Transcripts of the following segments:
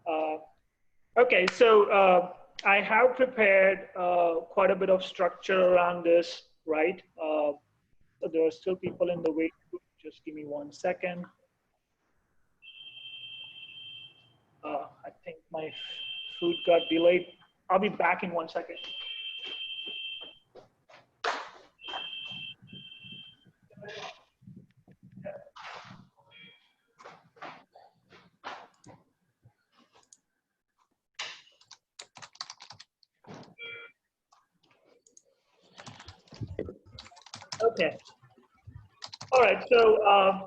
Uh, okay, so I have prepared quite a bit of structure around this, right? There are still people in the wait room. Just give me 1 second. I think my food got delayed. I'll be back in 1 second. Okay. All right. So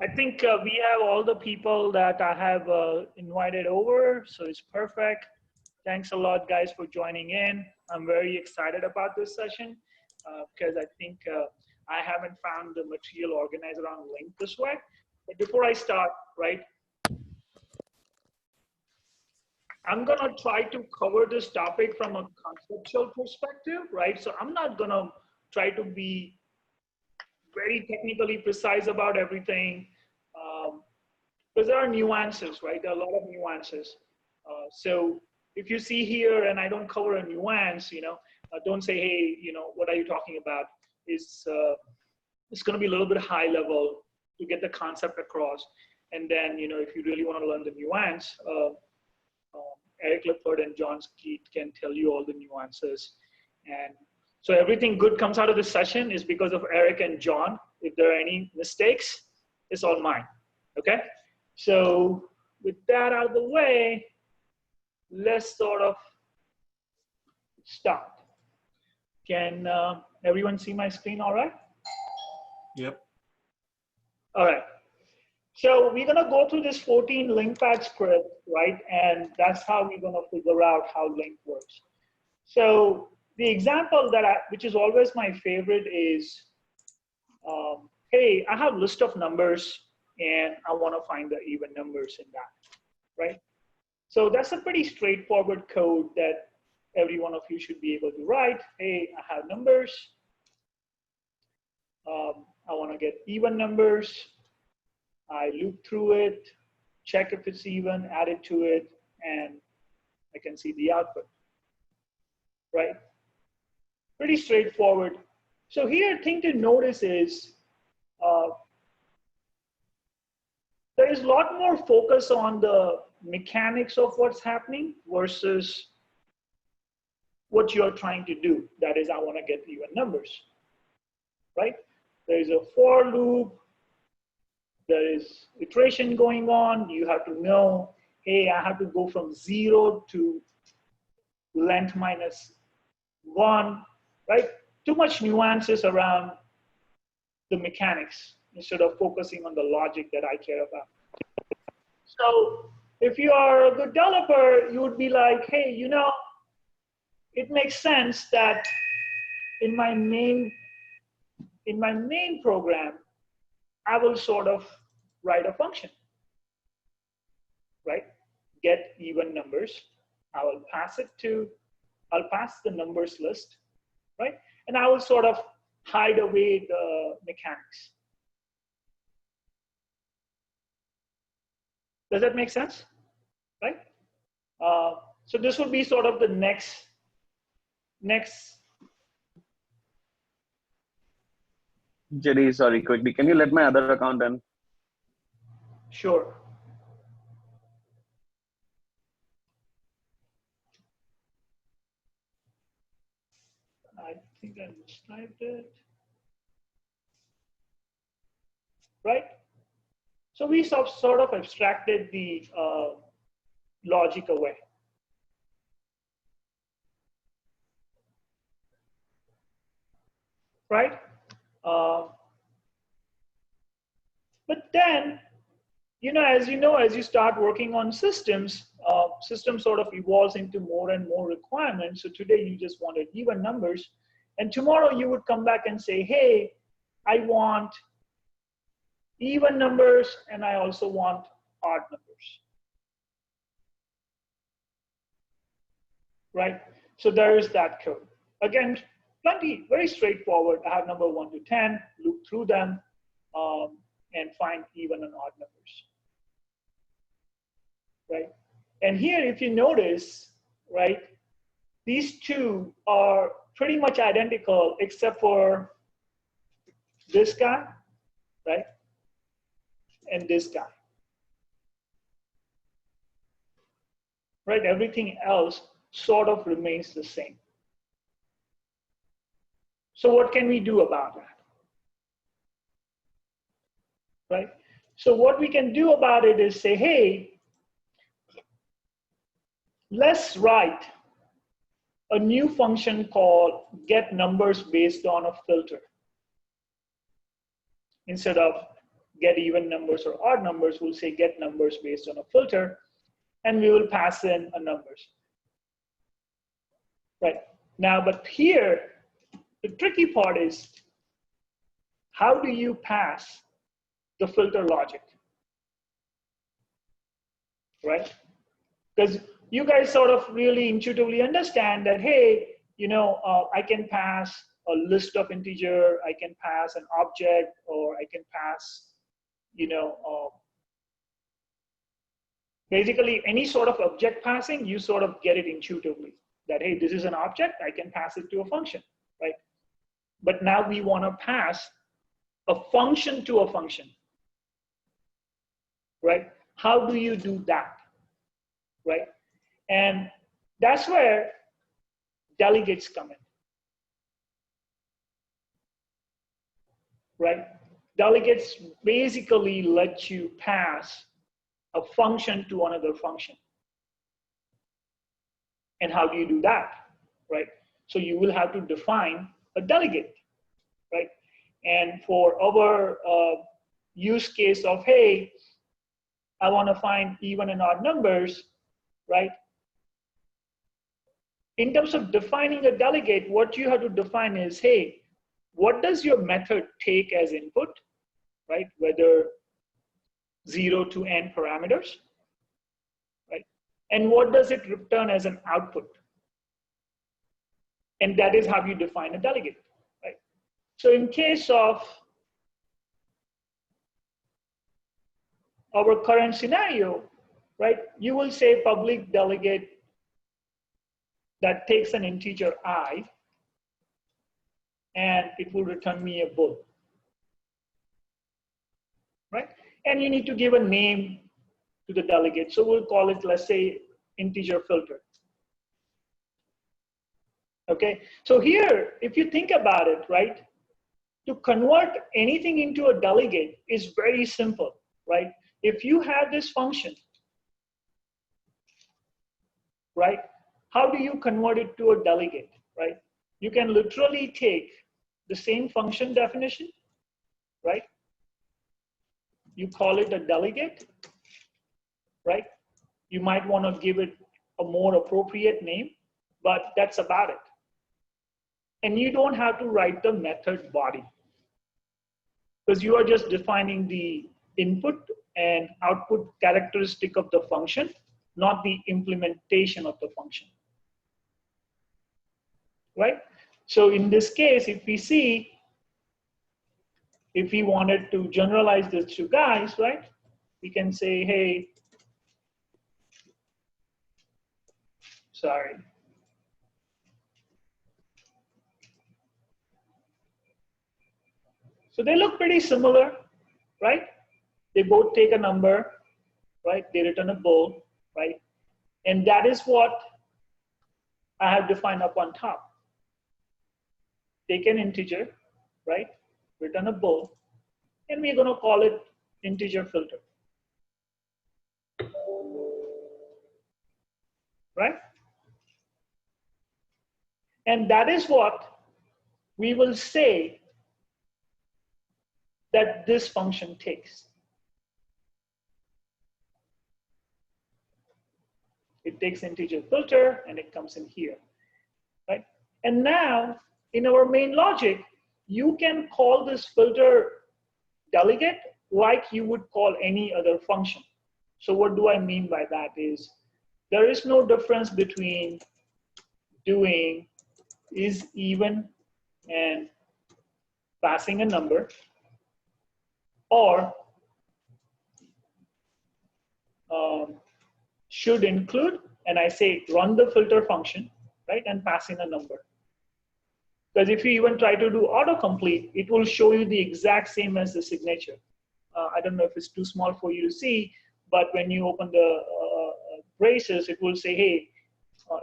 I think we have all the people that I have invited over. So it's perfect. Thanks a lot, guys, for joining in. I'm very excited about this session because I think I haven't found the material organized around Linq this way. But before I start, right, I'm going to try to cover this topic from a conceptual perspective, right? So I'm not going to try to be very technically precise about everything because there are nuances, right? There are a lot of nuances. So if you see here and I don't cover a nuance, don't say, hey, what are you talking about? It's going to be a little bit high level to get the concept across. And then, if you really want to learn the nuance, Eric Lippert and John Skeet can tell you all the nuances. And so everything good comes out of this session is because of Eric and John. If there are any mistakes, it's all mine, okay? So with that out of the way, let's sort of start. Can everyone see my screen all right? Yep. All right. So we're going to go through this 14 LinkPad script, right? And that's how we're going to figure out how Linq works. So the example which is always my favorite is, hey, I have a list of numbers and I want to find the even numbers in that, right? So that's a pretty straightforward code that every one of you should be able to write. Hey, I have numbers. I want to get even numbers. I loop through it, check if it's even, add it to it, and I can see the output, right? Pretty straightforward. So here, thing to notice is there is a lot more focus on the mechanics of what's happening versus what you're trying to do. That is, I want to get even numbers, right? There is a for loop. There is iteration going on. You have to know, hey, I have to go from 0 to length minus 1, right? Too much nuances around the mechanics instead of focusing on the logic that I care about. So if you are a good developer, you would be like, hey, it makes sense that in my main program, I will sort of write a function, right? Get even numbers. I'll pass the numbers list, right? And I will sort of hide away the mechanics. Does that make sense? Right? So this would be sort of the next. Jerry, sorry, quickly, can you let my other account in? Sure. I think I mistyped it. Right? So we sort of abstracted the logic away. Right? But then, as you start working on systems, system sort of evolves into more and more requirements. So today you just wanted even numbers. And tomorrow you would come back and say, hey, I want even numbers and I also want odd numbers. Right? So there is that code. Again, very straightforward. I have number 1 to 10, loop through them, and find even and odd numbers. Right? And here, if you notice, right, these two are pretty much identical except for this guy, right, and this guy, right? Everything else sort of remains the same. So what can we do about that, right? So what we can do about it is say, hey, let's write a new function called get numbers based on a filter. Instead of get even numbers or odd numbers, we'll say get numbers based on a filter, and we will pass in a numbers. Right now, but here, the tricky part is, how do you pass the filter logic, right? Because you guys sort of really intuitively understand that, hey, I can pass a list of integer, I can pass an object, or I can pass, basically any sort of object passing, you sort of get it intuitively that, hey, this is an object, I can pass it to a function, right? But now we want to pass a function to a function, right? How do you do that, right? And that's where delegates come in, right? Delegates basically let you pass a function to another function. And how do you do that, right? So you will have to define a delegate, right? And for our use case of, hey, I want to find even and odd numbers, right? In terms of defining a delegate, what you have to define is, hey, what does your method take as input, right? Whether 0 to n parameters, right? And what does it return as an output? And that is how you define a delegate, right? So in case of our current scenario, right, you will say public delegate that takes an integer I, and it will return me a bool, right? And you need to give a name to the delegate. So we'll call it, let's say, integer filter. Okay, so here, if you think about it, right, to convert anything into a delegate is very simple, right? If you have this function, right, how do you convert it to a delegate, right? You can literally take the same function definition, right? You call it a delegate, right? You might want to give it a more appropriate name, but that's about it. And you don't have to write the method body, because you are just defining the input and output characteristic of the function, not the implementation of the function, right? So in this case, if we see, if we wanted to generalize this to guys, right, we can say, hey, sorry. So they look pretty similar, right? They both take a number, right? They return a bool, right? And that is what I have defined up on top. Take an integer, right? Return a bool, and we're going to call it integer filter, right? And that is what we will say that this function takes. It takes integer filter and it comes in here, right? And now in our main logic, you can call this filter delegate like you would call any other function. So what do I mean by that is, there is no difference between doing is even and passing a number, or should include, and I say run the filter function, right, and pass in a number. Because if you even try to do autocomplete, it will show you the exact same as the signature. I don't know if it's too small for you to see, but when you open the braces, it will say, hey,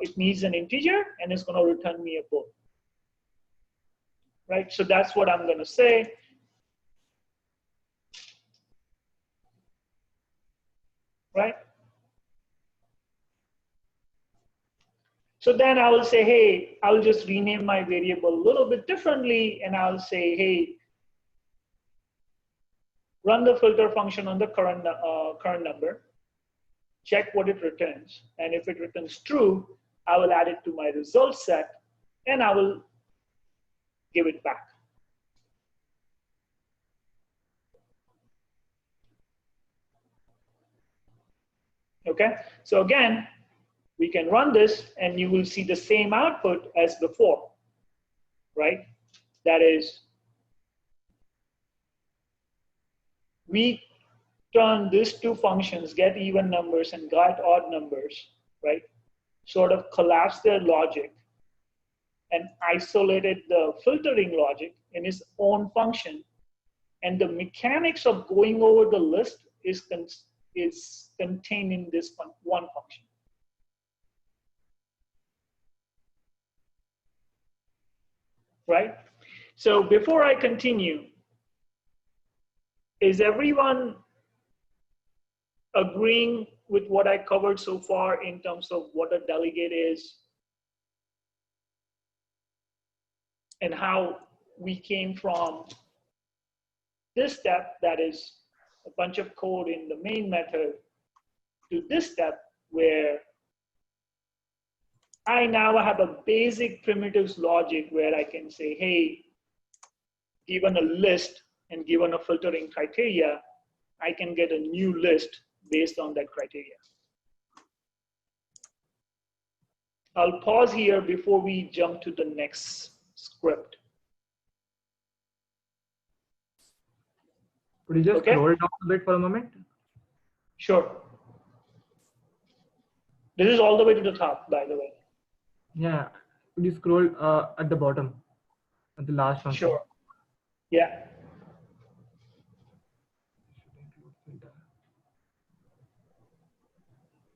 it needs an integer and it's going to return me a book. Right? So that's what I'm going to say. Right? So then I will say, hey, I'll just rename my variable a little bit differently, and I'll say, hey, run the filter function on the current number, check what it returns, and if it returns true, I will add it to my result set, and I will give it back. Okay, so again, we can run this and you will see the same output as before, right? That is, we turn these two functions, get even numbers and get odd numbers, right? Sort of collapse their logic and isolated the filtering logic in its own function. And the mechanics of going over the list is contained in this one function. Right? So before I continue, is everyone agreeing with what I covered so far in terms of what a delegate is and how we came from this step, that is a bunch of code in the main method, to this step where I now have a basic primitives logic where I can say, hey, given a list and given a filtering criteria, I can get a new list based on that criteria. I'll pause here before we jump to the next script. Could you just scroll down a bit for a moment? Sure. This is all the way to the top, by the way. Yeah. Could you scroll at the bottom, at the last one? Sure. Yeah.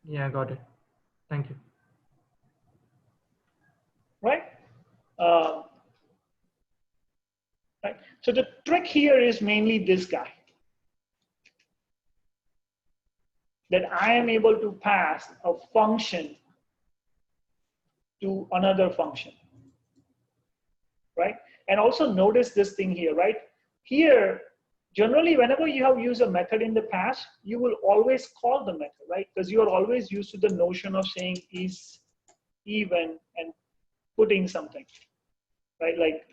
Yeah, I got it. Thank you. Right? Right. So the trick here is mainly this guy. That I am able to pass a function to another function. Right? And also notice this thing here, right? Here, generally, whenever you have used a method in the past, you will always call the method, right? Because you are always used to the notion of saying is, even, and putting something, right? Like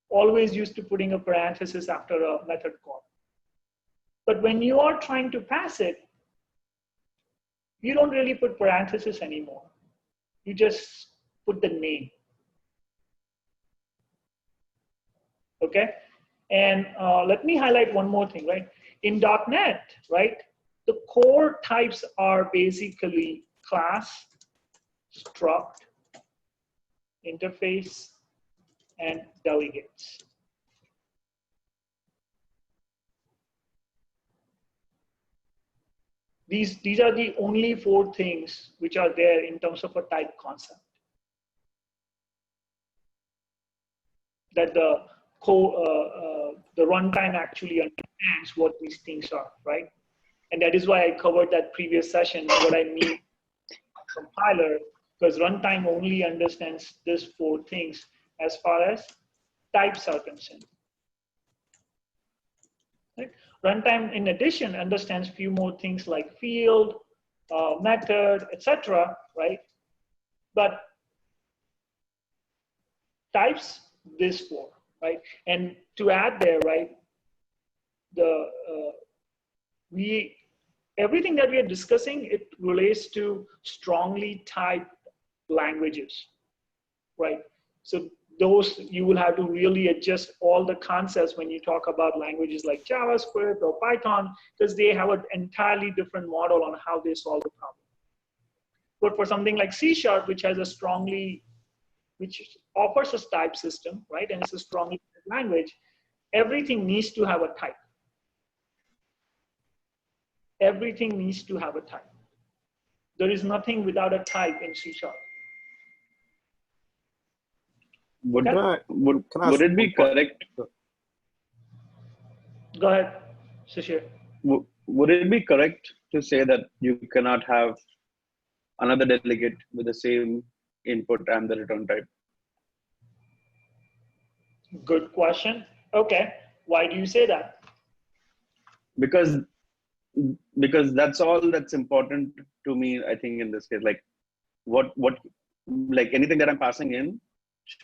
always used to putting a parenthesis after a method call. But when you are trying to pass it, you don't really put parenthesis anymore. You just put the name. Okay? And let me highlight one more thing, right? In .NET, right, the core types are basically class, struct, interface, and delegates. These are the only 4 things which are there in terms of a type concept. That the runtime actually understands what these things are, right? And that is why I covered that previous session, what I mean compiler, because runtime only understands these 4 things as far as types are concerned. Right? Runtime, in addition, understands few more things like field, method, etc. Right? But types, this 4, right? And to add there, right, everything that we are discussing, it relates to strongly typed languages, right? So those you will have to really adjust all the concepts when you talk about languages like JavaScript or Python, because they have an entirely different model on how they solve the problem. But for something like C#, which has a which offers a type system, right? And it's a strongly language, everything needs to have a type. Everything needs to have a type. There is nothing without a type in C#. Would Can I it be correct? Go ahead, Shishir. Would it be correct to say that you cannot have another delegate with the same input and the return type? Good question. Okay, why do you say that? Because that's all that's important to me. I think in this case, like like anything that I'm passing in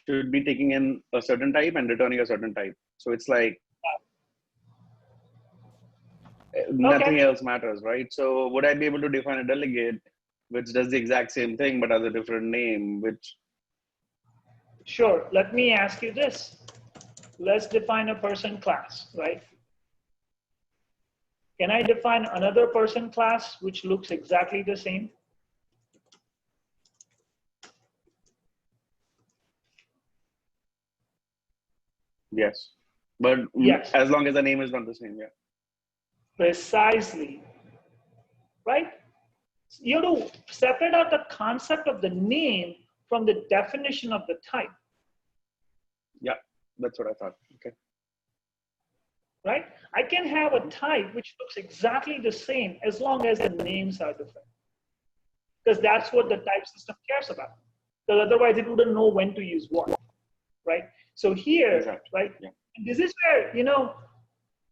should be taking in a certain type and returning a certain type. So it's like nothing else matters, right? So would I be able to define a delegate which does the exact same thing but has a different name? Which Sure. Let me ask you this. Let's define a person class, right? Can I define another person class which looks exactly the same? yes, but Yes. as long as the name is not the same, yeah. Precisely, right? You have to separate out the concept of the name from the definition of the type. Yeah, that's what I thought. Okay. Right? I can have a type which looks exactly the same as long as the names are different. Because that's what the type system cares about. Because otherwise it wouldn't know when to use what. Right? So here, Exactly. right? Yeah. This is where,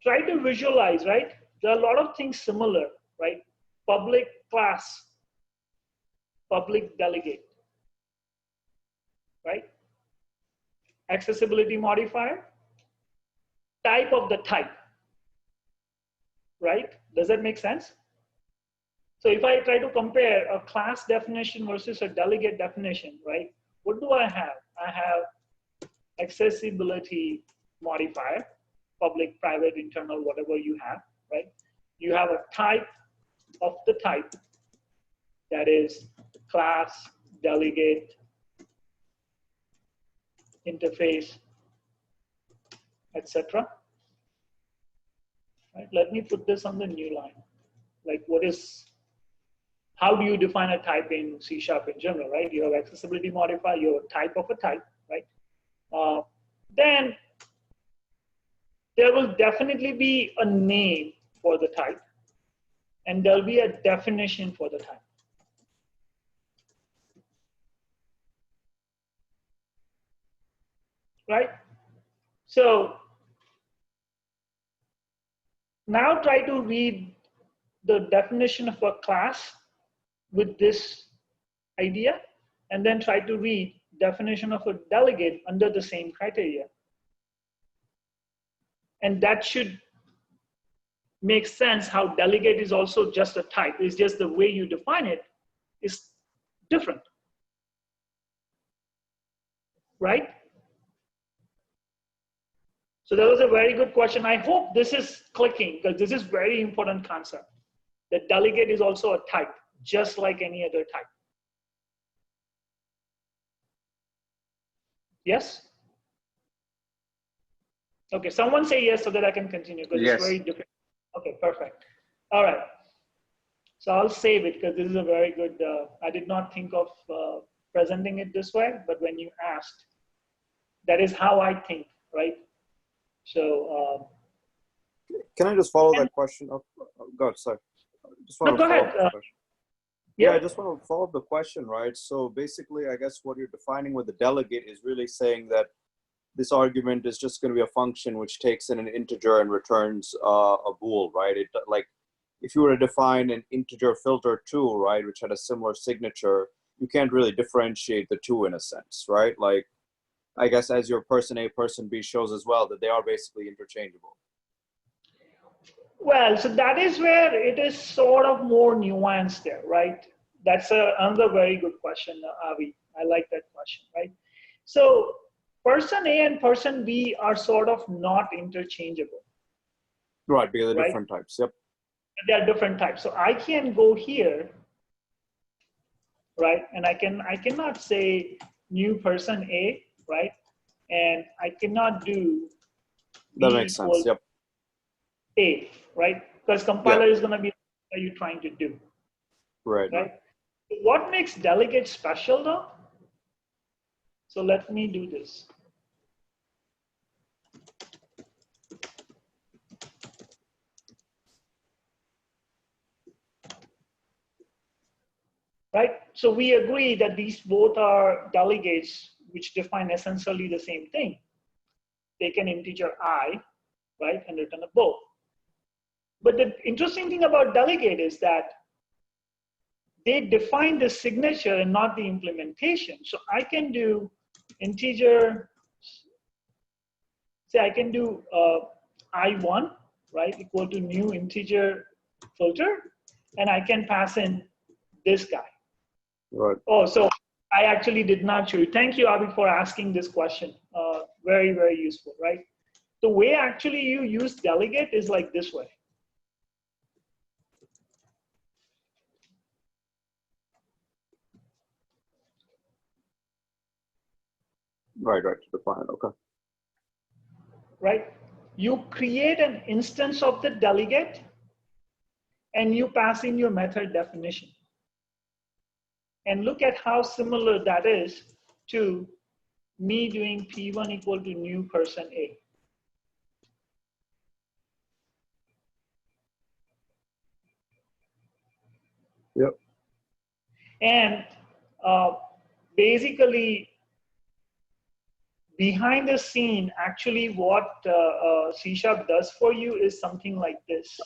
try to visualize, right? There are a lot of things similar, right? Public class, public delegate, right? Accessibility modifier, type of the type, right? Does that make sense? So if I try to compare a class definition versus a delegate definition, right? What do I have? I have accessibility modifier, public, private, internal, whatever you have, right? You have a type of the type that is class, delegate, interface, etc. Right? Let me put this on the new line. Like how do you define a type in C# in general, right? You have accessibility modifier, you have a type of a type, right? Then there will definitely be a name for the type, and there'll be a definition for the type. Right? So now try to read the definition of a class with this idea, and then try to read definition of a delegate under the same criteria. And that should make sense how delegate is also just a type. It's just the way you define it is different. Right? So that was a very good question. I hope this is clicking because this is very important concept. The delegate is also a type, just like any other type. Yes? Okay, someone say yes so that I can continue because Yes. it's very different. Okay, perfect. All right. So I'll save it because this is a very good, I did not think of presenting it this way, but when you asked, that is how I think, right? So. Can I just follow that question up? Oh, God, sorry. Just want No, to go follow ahead. up the question. Yeah. I just want to follow up the question, right? So basically, I guess what you're defining with the delegate is really saying that this argument is just going to be a function which takes in an integer and returns a bool, right? It, like if you were to define an integer filter tool, right, which had a similar signature, you can't really differentiate the two in a sense, right? Like, I guess as your person A, person B shows as well, that they are basically interchangeable. Well, so that is where it is sort of more nuanced there, right? That's another very good question, Avi. I like that question, right? So person A and person B are sort of not interchangeable, Right, because they're right? different types. Yep. They are different types. So I can go here, right? And I cannot say new person A, right? And I cannot do That B makes sense. equals Yep. A, right? Because compiler is going to be what are you trying to do, Right. right? What makes delegate special though? So let me do this. Right? So we agree that these both are delegates which define essentially the same thing. Take an integer I, right, and return a both. But the interesting thing about delegate is that they define the signature and not the implementation. So I can do integer, say I can do I1, right, equal to new integer filter, and I can pass in this guy. Right. Oh, so I actually did not show you. Thank you, Abhi, for asking this question. Very, very useful, right? The way actually you use delegate is like this way. Right. Right. Define it. Okay. Right? You create an instance of the delegate and you pass in your method definition. And look at how similar that is to me doing P1 equal to new person A. Yep. And basically, behind the scene, actually what C# does for you is something like this.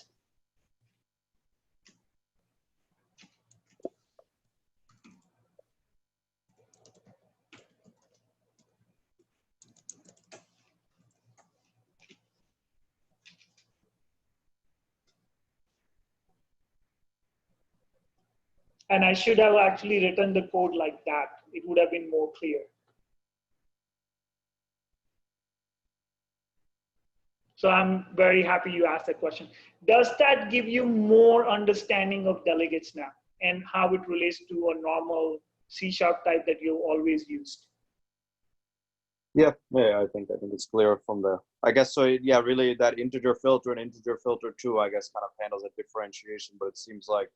And I should have actually written the code like that. It would have been more clear. So I'm very happy you asked that question. Does that give you more understanding of delegates now and how it relates to a normal C# type that you always used? Yeah. Yeah. I think it's clear from the. I guess so. Yeah. Really, that integer filter and integer filter 2, I guess, kind of handles a differentiation, but it seems like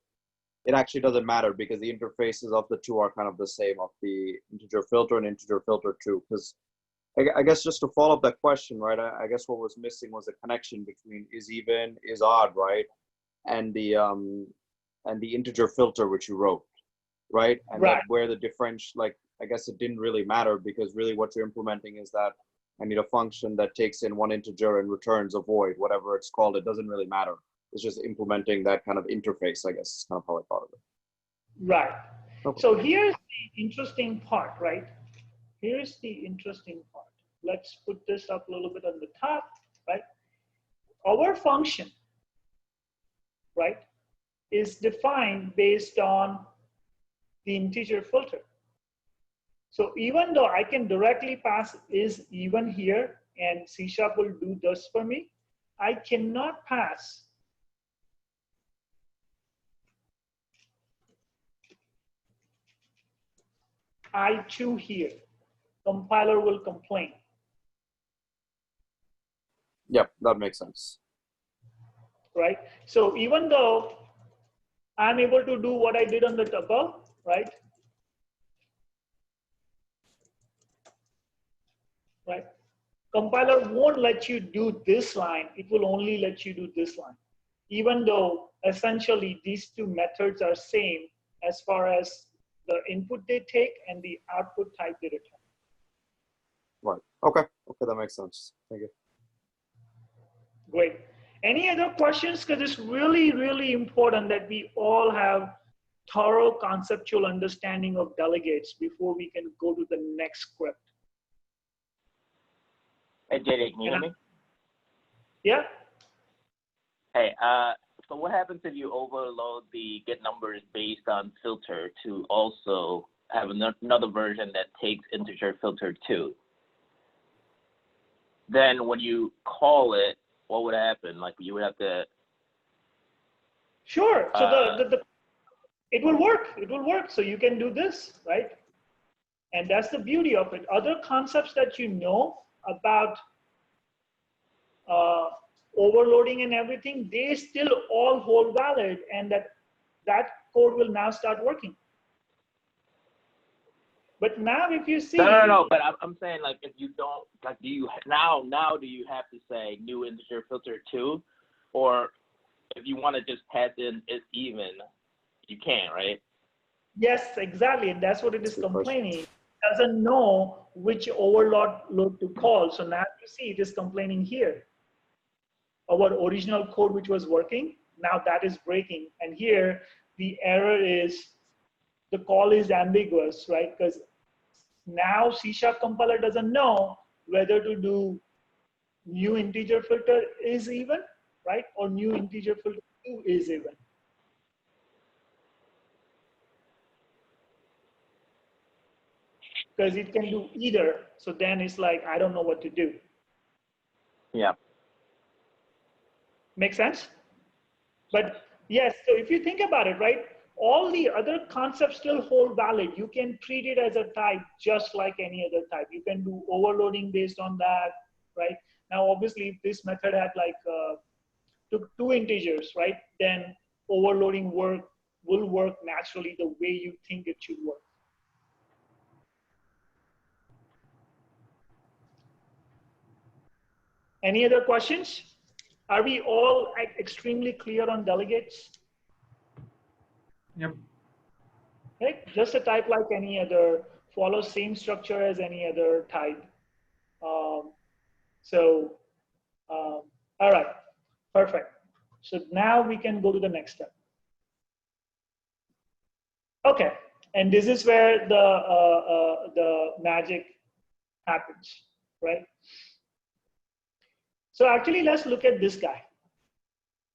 it actually doesn't matter because the interfaces of the two are kind of the same of the integer filter and integer filter 2. Because I guess just to follow up that question, right? I guess what was missing was the connection between is even, is odd, right? And the integer filter which you wrote, right? And Right. that where the differential, like, I guess it didn't really matter because really what you're implementing is that I need a function that takes in one integer and returns a void, whatever it's called. It doesn't really matter. It's just implementing that kind of interface, I guess, is kind of how I thought of it. Right. Okay. So here's the interesting part, right? Here's the interesting part. Let's put this up a little bit on the top, right? Our function, right, is defined based on the integer filter. So even though I can directly pass is even here and C# will do this for me, I cannot pass I2 here. Compiler will complain. Yep, that makes sense. Right? So even though I'm able to do what I did on the above, right? Right? Compiler won't let you do this line. It will only let you do this line. Even though essentially these two methods are same as far as the input they take and the output type they return. Right. Okay. Okay, that makes sense. Thank you. Great. Any other questions? Because it's really, really important that we all have thorough conceptual understanding of delegates before we can go to the next script. Hey, JD, can you hear me? Yeah? Hey, so what happens if you overload the get numbers based on filter to also have another version that takes integer filter 2? then when you call it, what would happen? Like you would have to. Sure. So it will work. It will work. So you can do this, right? And that's the beauty of it. Other concepts that you know about overloading and everything, they still all hold valid, and that code will now start working. But now if you see. No. But I'm saying, like, if you don't, like, do you now do you have to say new integer filter 2, or if you want to just pass in it's even, you can, right? Yes, exactly, and that's what it is complaining. It doesn't know which overload to call. So now you see it is complaining here. Our original code which was working, now that is breaking. And here the error is the call is ambiguous, right? Because now C# compiler doesn't know whether to do new integer filter is even, right? Or new integer filter 2 is even. Because it can do either. So then it's like, I don't know what to do. Yeah. Make sense? But yes, so if you think about it, right, all the other concepts still hold valid. You can treat it as a type just like any other type. You can do overloading based on that, right? Now, obviously, if this method had like took 2 integers, right, then overloading will work naturally the way you think it should work. Any other questions? Are we all extremely clear on delegates? Yep. Right? Just a type like any other, follows same structure as any other type. All right, perfect. So now we can go to the next step. Okay, and this is where the magic happens, right? So actually, let's look at this guy.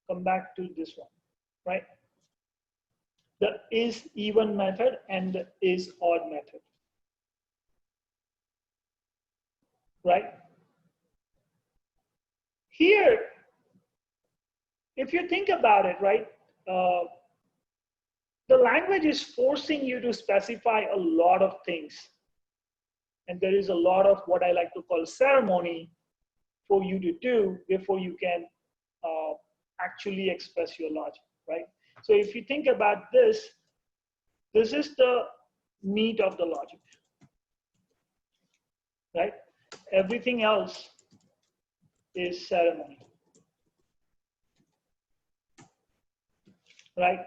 Come back to this one, right? The is even method and the is odd method, right? Here, if you think about it, right, the language is forcing you to specify a lot of things. And there is a lot of what I like to call ceremony for you to do before you can actually express your logic, right? So if you think about this, this is the meat of the logic, right? Everything else is ceremony, right?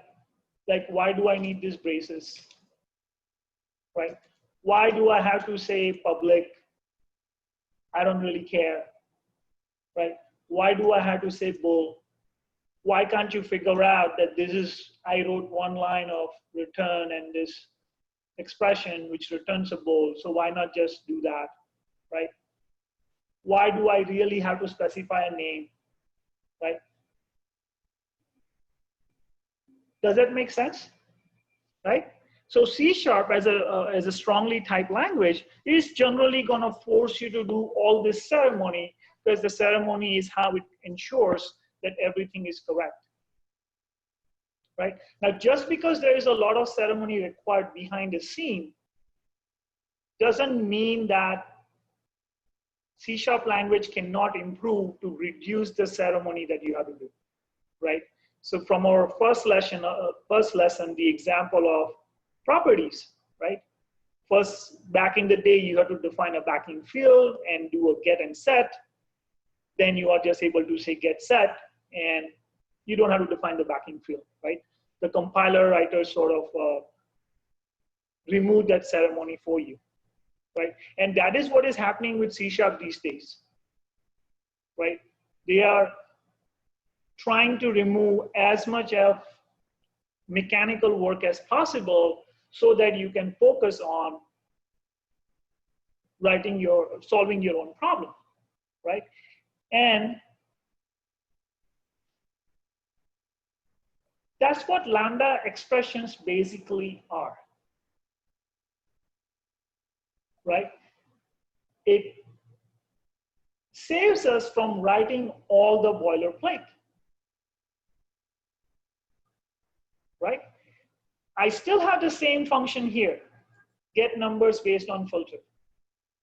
Like, why do I need these braces, right? Why do I have to say public? I don't really care, right? Why do I have to say bull? Why can't you figure out that this is, I wrote one line of return and this expression which returns a bull, so why not just do that, right? Why do I really have to specify a name, right? Does that make sense, right? So C# as a strongly typed language is generally going to force you to do all this ceremony, because the ceremony is how it ensures that everything is correct, right? Now, just because there is a lot of ceremony required behind the scene doesn't mean that C# language cannot improve to reduce the ceremony that you have to do, right? So from our first lesson, the example of properties, right? First, back in the day, you had to define a backing field and do a get and set. Then you are just able to say get set, and you don't have to define the backing field, right? The compiler writer sort of remove that ceremony for you, right? And that is what is happening with C# these days, right? They are trying to remove as much of mechanical work as possible so that you can focus on solving your own problem, right? And that's what lambda expressions basically are, right? saves us from writing all the boilerplate, right? I still have the same function here, get numbers based on filter.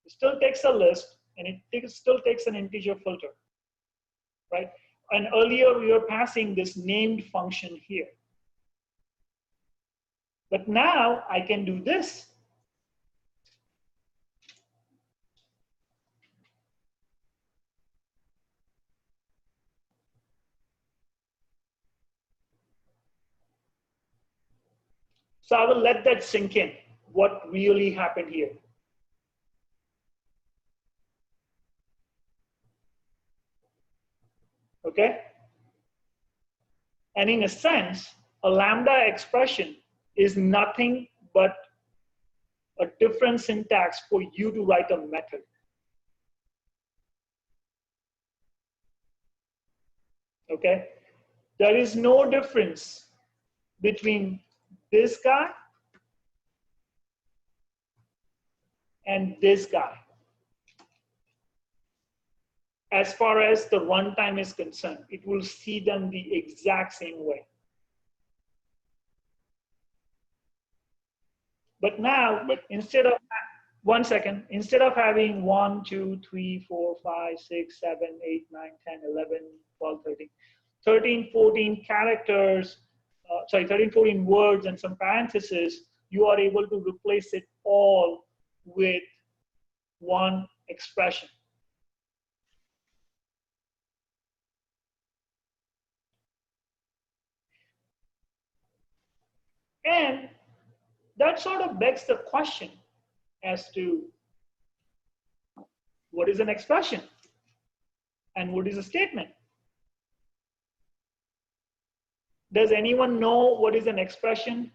It still takes a list and it still takes an integer filter, right? And earlier we were passing this named function here. But now I can do this. So I will let that sink in, what really happened here. Okay? And in a sense, a lambda expression is nothing but a different syntax for you to write a method. Okay? There is no difference between this guy and this guy as far as the runtime is concerned. It will see them the exact same way. But now, instead of, one second, instead of having 1, 2, 3, 4, 5, 6, 7, 8, 9, 10, 11, 12, 13, 14 characters, 13, 14 words and some parentheses, you are able to replace it all with one expression. And that sort of begs the question as to what is an expression and what is a statement? Does anyone know what is an expression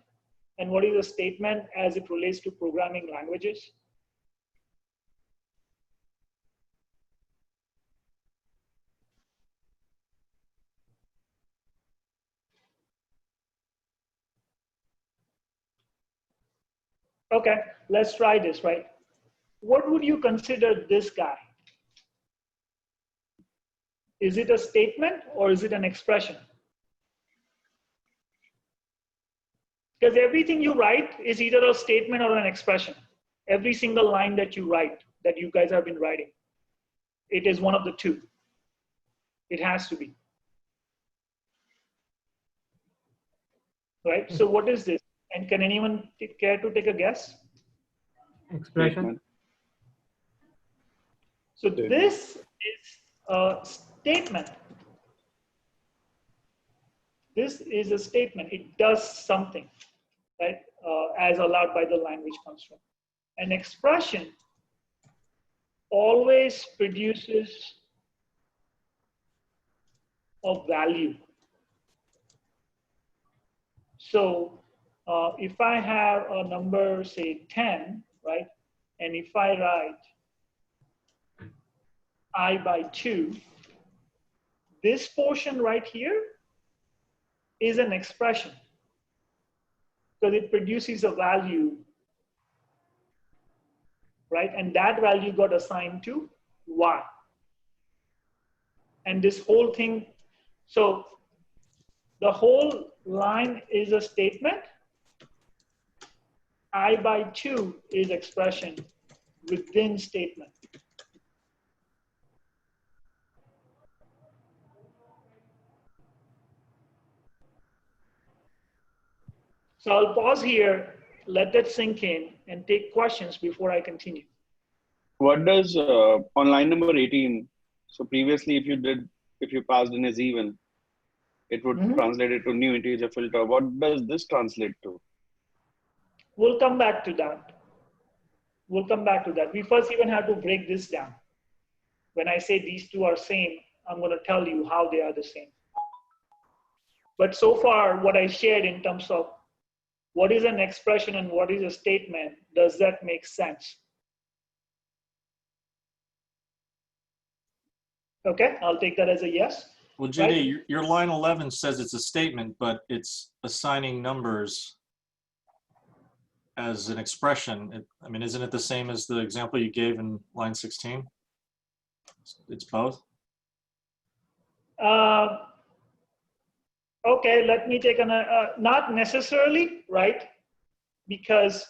and what is a statement as it relates to programming languages? Okay, let's try this, right? What would you consider this guy? Is it a statement or is it an expression? Because everything you write is either a statement or an expression. Every single line that you write, that you guys have been writing, it is one of the two. It has to be. Right? So what is this? And can anyone care to take a guess? Expression. So this is a statement. This is a statement. It does something, right? As allowed by the language construct. An expression always produces a value. So if I have a number, say 10, right? And if I write I by 2, this portion right here is an expression because it produces a value, right? And that value got assigned to Y. And this whole thing, so the whole line is a statement. I by 2 is expression within statement. So I'll pause here, let that sink in, and take questions before I continue. What does on line number 18? So previously, if you passed in as even, it would translate it to new integer filter. What does this translate to? We'll come back to that. We'll come back to that. We first even have to break this down. When I say these two are same, I'm going to tell you how they are the same. But so far, what I shared in terms of what is an expression and what is a statement, does that make sense? Okay, I'll take that as a yes. Well, JD, right? Your line 11 says it's a statement, but it's assigning numbers as an expression. I mean, isn't it the same as the example you gave in line 16? It's both? Okay, let me take not necessarily, right? Because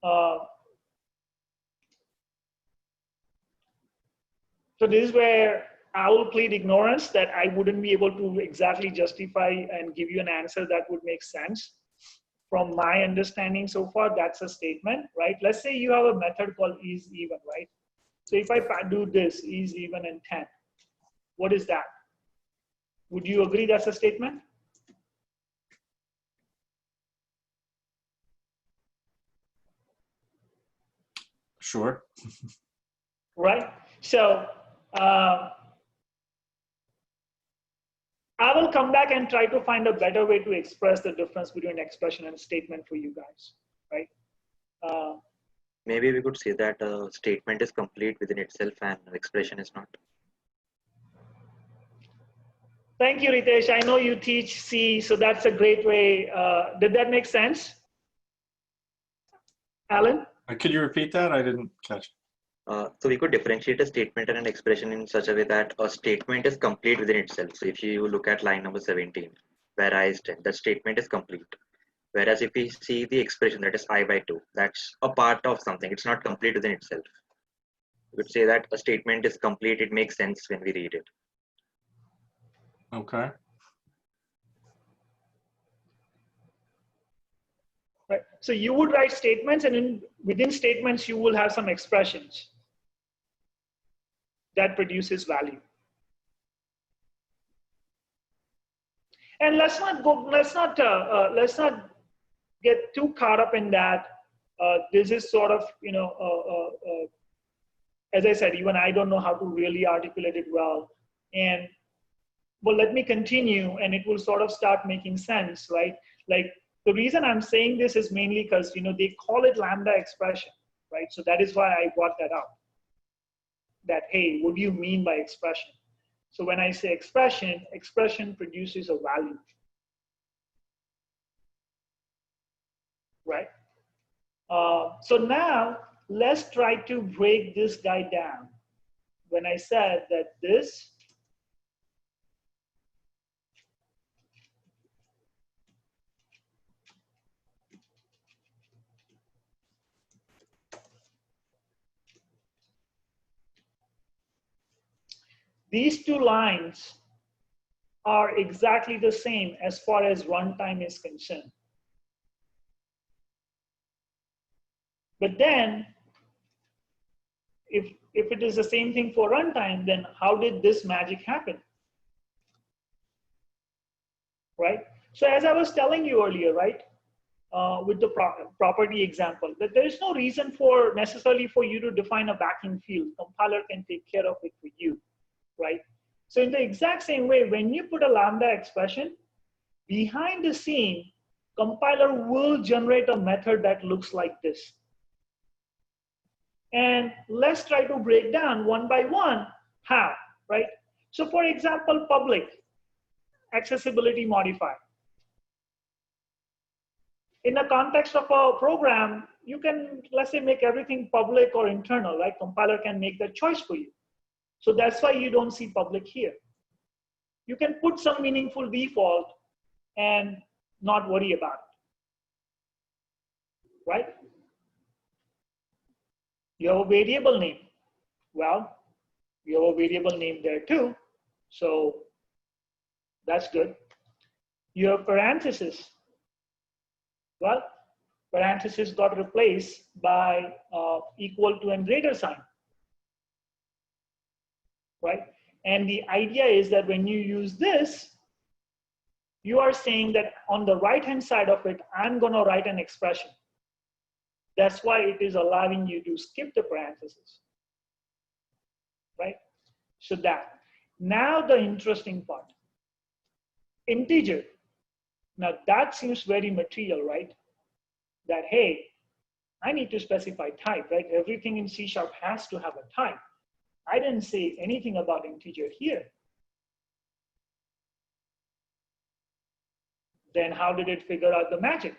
so this is where I will plead ignorance, that I wouldn't be able to exactly justify and give you an answer that would make sense. From my understanding so far, that's a statement, right? Let's say you have a method called is even, right? So if I do this, is even and 10, what is that? Would you agree that's a statement? Sure. Right? So I will come back and try to find a better way to express the difference between expression and statement for you guys, right? Maybe we could say that a statement is complete within itself and expression is not. Thank you, Ritesh. I know you teach C, so that's a great way. Did that make sense? Alan? Could you repeat that? I didn't catch it. So we could differentiate a statement and an expression in such a way that a statement is complete within itself. So if you look at line number 17, where I is 10, that statement is complete. Whereas if we see the expression that is I by 2, that's a part of something. It's not complete within itself. We would say that a statement is complete. It makes sense when we read it. Okay. Right. So you would write statements, and within statements, you will have some expressions that produces value. And let's not get too caught up in that. This is sort of, as I said, even I don't know how to really articulate it well. And well, let me continue, and it will sort of start making sense, right? Like the reason I'm saying this is mainly because they call it lambda expression, right? So that is why I brought that up. That, hey, what do you mean by expression? So when I say expression, expression produces a value, right? So now let's try to break this guy down. When I said that this these two lines are exactly the same as far as runtime is concerned. But then, if it is the same thing for runtime, then how did this magic happen? Right? So as I was telling you earlier, right, with the property example, that there is no reason necessarily for you to define a backing field. Compiler can take care of it for you, right? So in the exact same way, when you put a lambda expression, behind the scene, compiler will generate a method that looks like this. And let's try to break down one by one how, right? So for example, public accessibility modifier. In the context of a program, you can, let's say, make everything public or internal, right? Compiler can make that choice for you. So that's why you don't see public here. You can put some meaningful default and not worry about it, right? You have a variable name. Well, you have a variable name there too. So that's good. You have parentheses. Well, parentheses got replaced by equal to and greater sign, right? And the idea is that when you use this, you are saying that on the right-hand side of it, I'm going to write an expression. That's why it is allowing you to skip the parentheses, right? So that. Now the interesting part. Integer. Now that seems very material, right? That, hey, I need to specify type, right? Everything in C# has to have a type. I didn't say anything about integer here. Then how did it figure out the magic?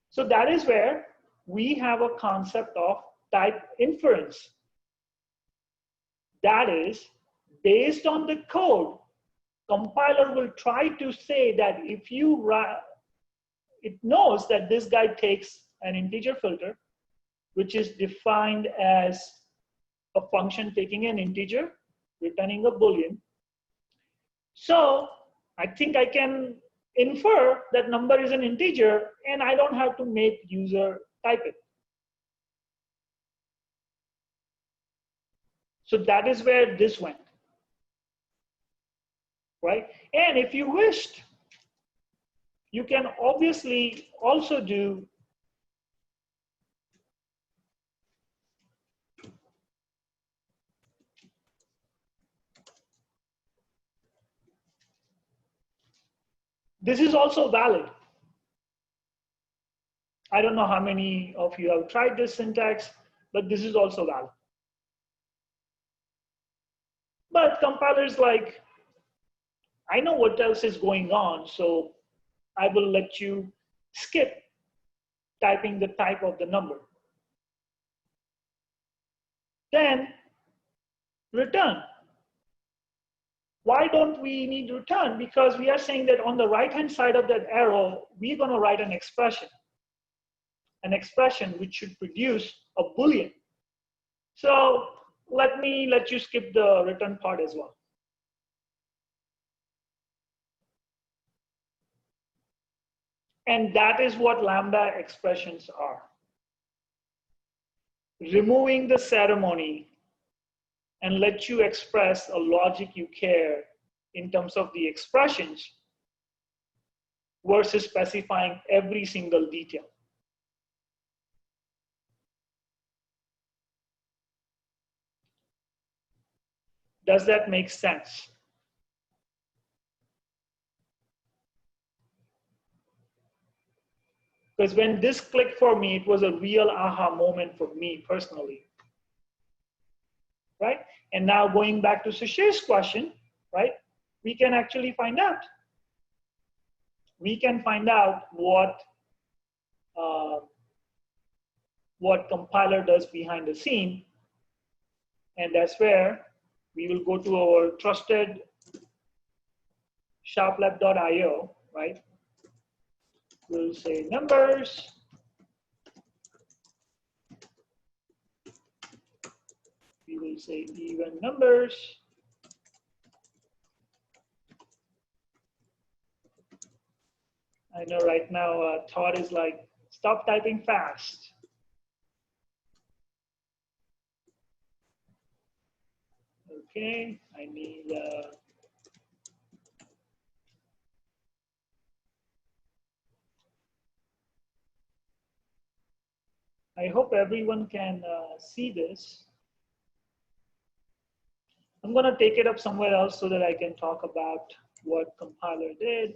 So that is where we have a concept of type inference. That is, based on the code, compiler will try to say that if you write, it knows that this guy takes an integer filter, which is defined as a function taking an integer, returning a Boolean. So I think I can infer that number is an integer, and I don't have to make user type it. So that is where this went, right? And if you wished, you can obviously also do this is also valid. I don't know how many of you have tried this syntax, but this is also valid. But compilers like, I know what else is going on, so I will let you skip typing the type of the number. Then return. Why don't we need return? Because we are saying that on the right-hand side of that arrow, we're going to write an expression which should produce a Boolean. So let me let you skip the return part as well. And that is what Lambda expressions are. Removing the ceremony and let you express a logic you care in terms of the expressions versus specifying every single detail. Does that make sense? Because when this clicked for me, it was a real aha moment for me personally, right? And now going back to Sashir's question, right? We can actually find out. We can find out what compiler does behind the scene. And that's where we will go to our trusted sharplab.io, right? We'll say numbers. We will say even numbers. I know right now Todd is like, stop typing fast. Okay, I need I hope everyone can see this. I'm going to take it up somewhere else so that I can talk about what compiler did.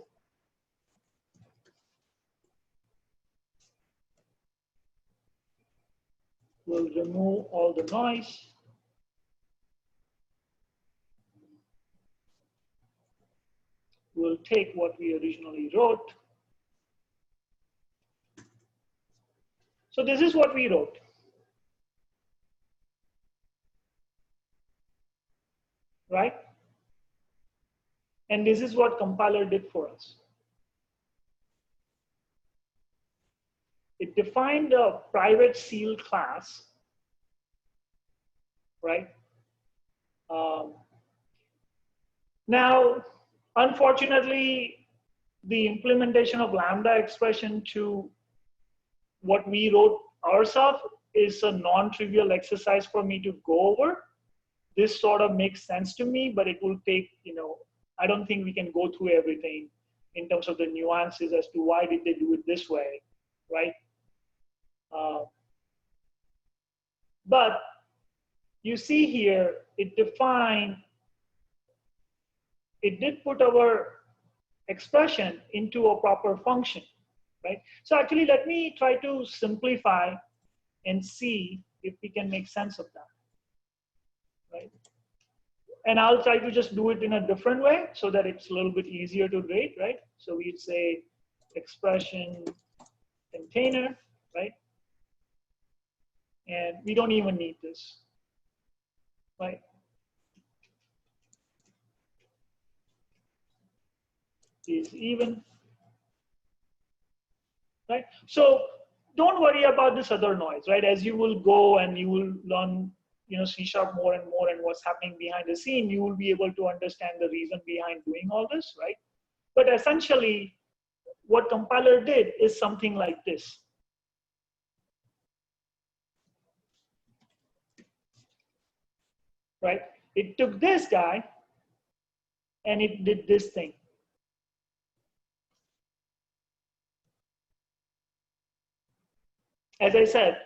We'll remove all the noise. We'll take what we originally wrote. So this is what we wrote. Right? And this is what compiler did for us. It defined a private seal class, right? Now, unfortunately, the implementation of Lambda expression to what we wrote ourselves is a non-trivial exercise for me to go over. This sort of makes sense to me, but it will take, I don't think we can go through everything in terms of the nuances as to why did they do it this way, right? But you see here, it did put our expression into a proper function, right? So actually, let me try to simplify and see if we can make sense of that, right? And I'll try to just do it in a different way so that it's a little bit easier to read, right? So we'd say expression container, right? And we don't even need this, right? is even, right? So don't worry about this other noise, right? As you will go and you will learn, C# more and more and what's happening behind the scene, you will be able to understand the reason behind doing all this, right? But essentially, what compiler did is something like this. Right? It took this guy and it did this thing. As I said,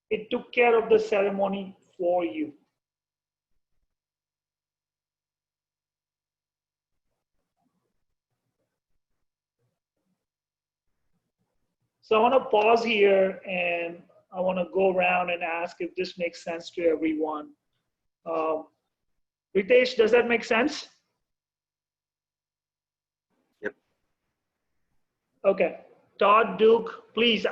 it took care of the ceremony for you. So I want to pause here and I want to go around and ask if this makes sense to everyone. Ritesh, does that make sense? Yep. Okay. Todd, Duke, please,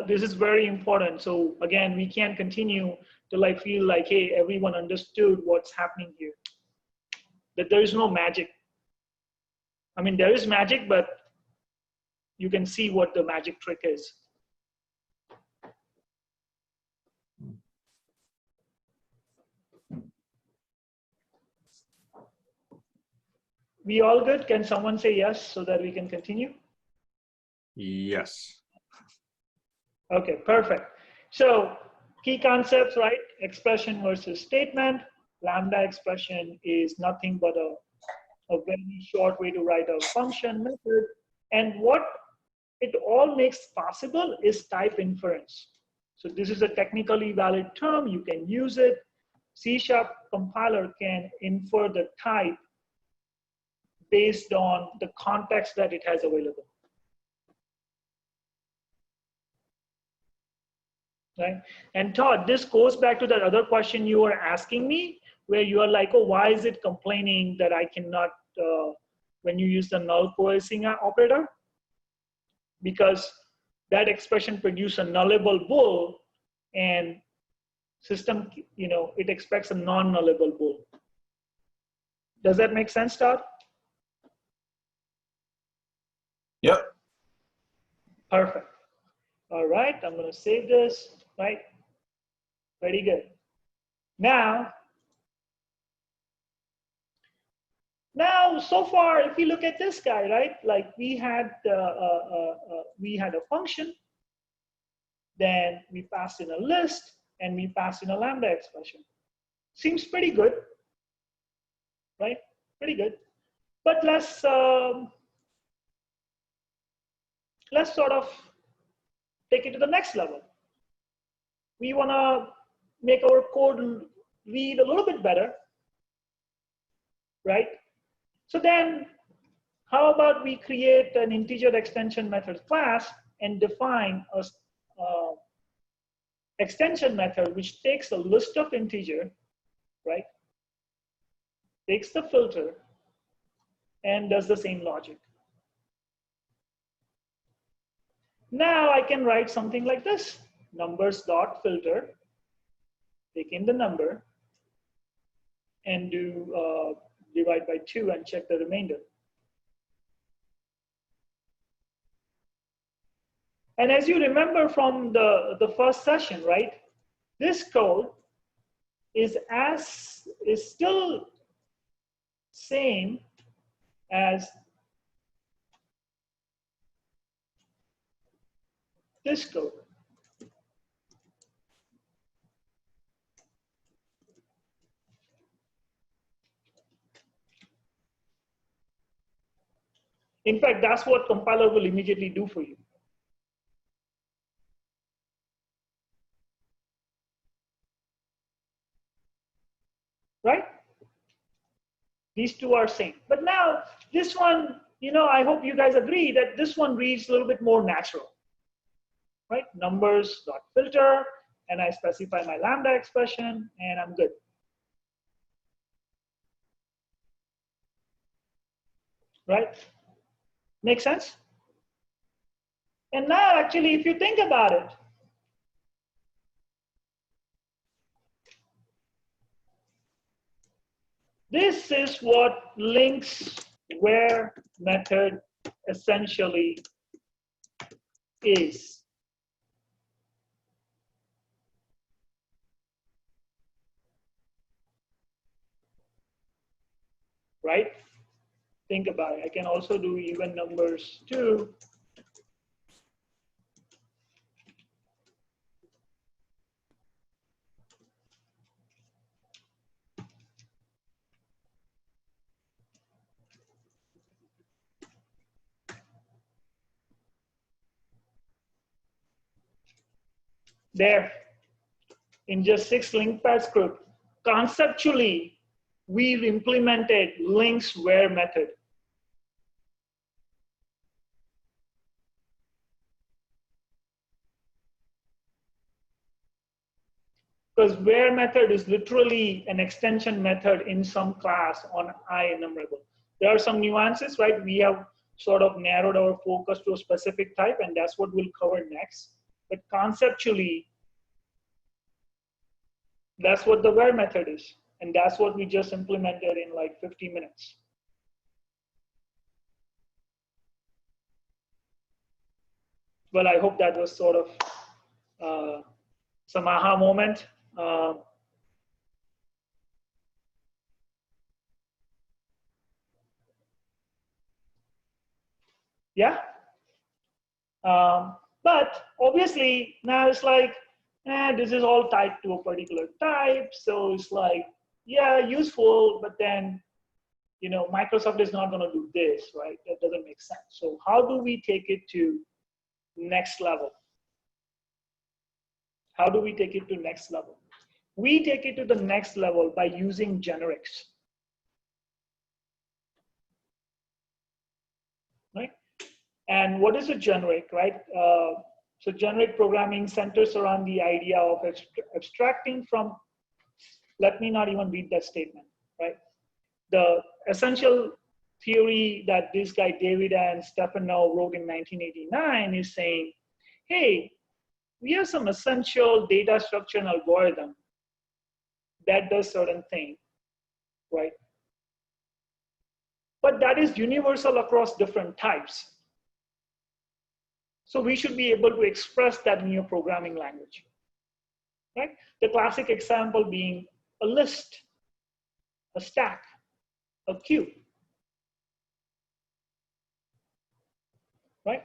this is very important. So again, we can't continue till I feel like, hey, everyone understood what's happening here. That there is no magic. I mean, there is magic, but you can see what the magic trick is. We all good? Can someone say yes so that we can continue? Yes. Okay, perfect. So key concepts, right? Expression versus statement. Lambda expression is nothing but a very short way to write a function method. And what it all makes possible is type inference. So this is a technically valid term. You can use it. C# compiler can infer the type based on the context that it has available. Right? And Todd, this goes back to that other question you were asking me, where you are like, oh, why is it complaining that I cannot, when you use the null coercing operator? Because that expression produces a nullable bool, and system, it expects a non-nullable bool. Does that make sense, Todd? Yep. Perfect. All right, I'm going to save this, right? Very good. Now, so far, if you look at this guy, right? Like we had a function, then we passed in a list, and we passed in a lambda expression. Seems pretty good, right? Pretty good. But let's sort of take it to the next level. We want to make our code read a little bit better, right? So then how about we create an integer extension method class and define a extension method which takes a list of integer, right? Takes the filter and does the same logic. Now I can write something like this: numbers.filter, take in the number, and do divide by 2 and check the remainder. And as you remember from the first session, right? This code is still same as this code. In fact, that's what compiler will immediately do for you. Right? These two are same. But now this one, I hope you guys agree that this one reads a little bit more natural. Right? Numbers.filter, and I specify my lambda expression, and I'm good. Right? Make sense? And now actually, if you think about it, this is what Linq's where method essentially is. Right? Think about it. I can also do even numbers too. There, in just 6 LinkPad script, conceptually, we've implemented links where method. Because where method is literally an extension method in some class on IEnumerable. There are some nuances, right? We have sort of narrowed our focus to a specific type, and that's what we'll cover next. But conceptually, that's what the where method is. And that's what we just implemented in like 50 minutes. Well, I hope that was sort of some aha moment. Yeah. But obviously now it's like, this is all tied to a particular type. So it's like, yeah, useful, but then, you know, Microsoft is not going to do this, right? That doesn't make sense. So how do we take it to next level? How do we take it to next level? We take it to the next level by using generics, right? And what is a generic, right? So generic programming centers around the idea of abstracting from, let me not even read that statement, right? The essential theory that this guy David and Stefano wrote in 1989 is saying, hey, we have some essential data structure and algorithm that does certain thing, right? But that is universal across different types. So we should be able to express that in your programming language, right? The classic example being a list, a stack, a queue, right?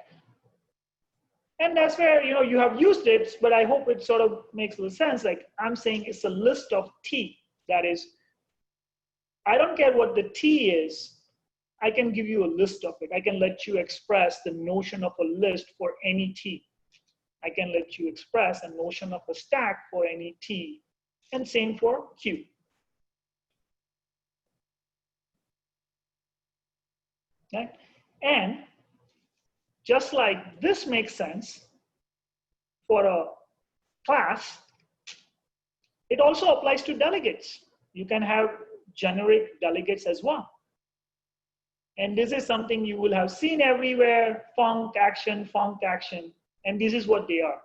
And that's where, you know, you have used it, but I hope it sort of makes a little sense. Like I'm saying it's a list of T. That is, I don't care what the T is. I can give you a list of it. I can let you express the notion of a list for any T. I can let you express a notion of a stack for any T. And same for Q. Right? And just like this makes sense for a class, it also applies to delegates. You can have generic delegates as well. And this is something you will have seen everywhere, func action, and this is what they are.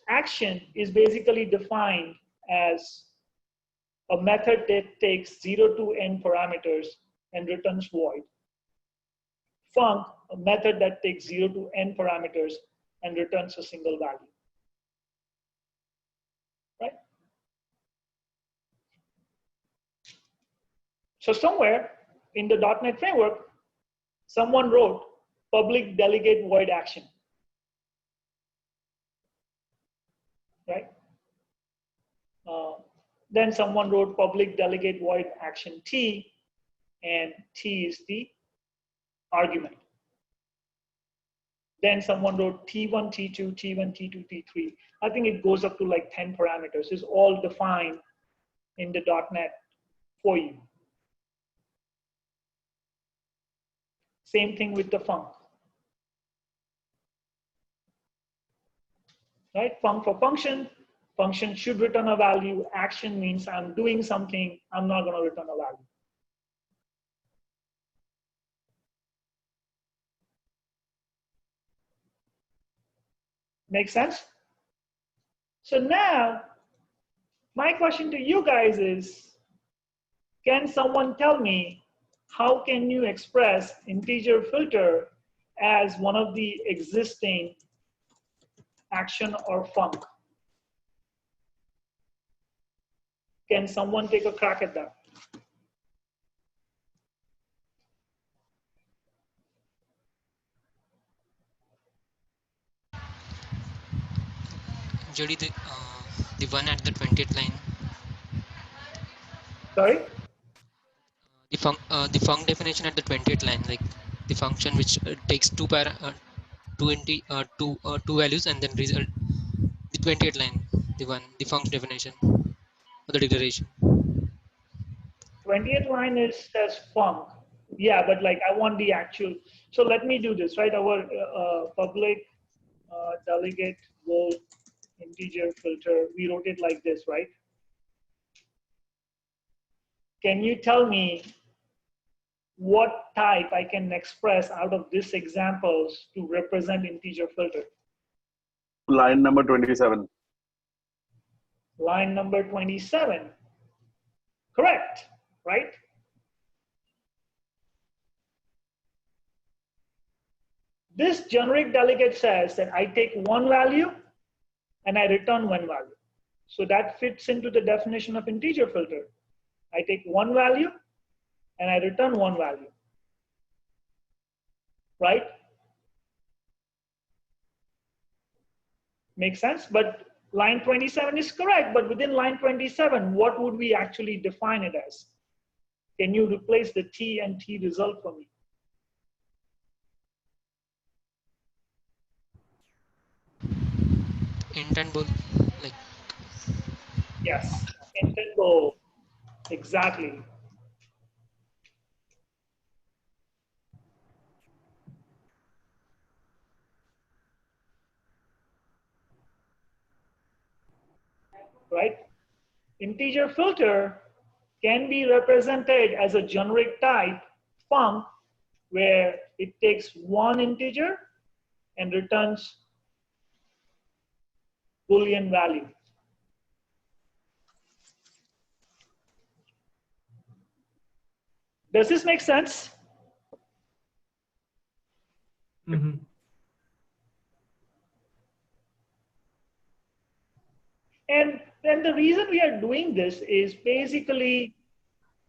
Action is basically defined as a method that takes 0 to n parameters and returns void. Func, a method that takes 0 to n parameters and returns a single value. Right? So somewhere in the .NET framework, someone wrote public delegate void action. Right? Then someone wrote public delegate void action T, and T is the argument. Then someone wrote T1, T2, T1, T2, T3. I think it goes up to like 10 parameters. It's all defined in the .NET for you. Same thing with the func. Right? Func for function. Function should return a value. Action means I'm doing something. I'm not going to return a value. Make sense? So now, my question to you guys is, can someone tell me how can you express integer filter as one of the existing action or func? Can someone take a crack at that? Jody, the one at the 20th line, Sorry? the func definition at the 20th line, like the function which takes two values and then result the 20th line, the func definition or the declaration. 20th line is says func. Yeah, but like I want the actual. So let me do this, right? Our public delegate will integer filter. We wrote it like this, right? Can you tell me what type I can express out of this examples to represent integer filter? Line number 27. Line number 27. Correct, right? This generic delegate says that I take one value and I return one value. So that fits into the definition of integer filter. I take one value and I return one value, right? Makes sense? But line 27 is correct, but within line 27, what would we actually define it as? Can you replace the T and T result for me? Intent bool, like Yes, intent goal, exactly. Right? Integer filter can be represented as a generic type func where it takes one integer and returns Boolean value. Does this make sense? Mm-hmm. And then the reason we are doing this is basically,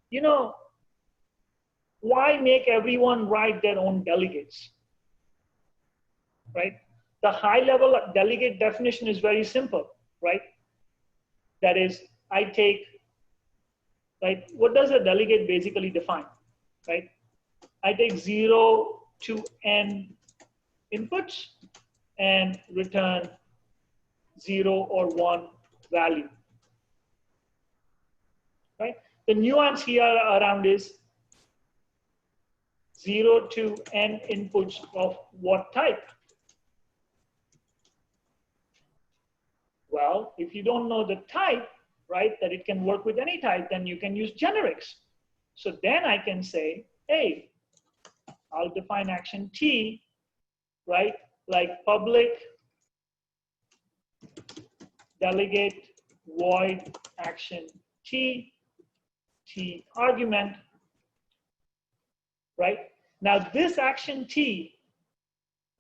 you know, why make everyone write their own delegates, right? The high level delegate definition is very simple, right? That is, I take, right? What does a delegate basically define, right? I take 0 to n inputs and return 0 or 1 value, right? The nuance here around is 0 to n inputs of what type? Well, if you don't know the type, right, that it can work with any type, then you can use generics. So then I can say, hey, I'll define action T, right, like public delegate void action T, T argument, right? Now this action T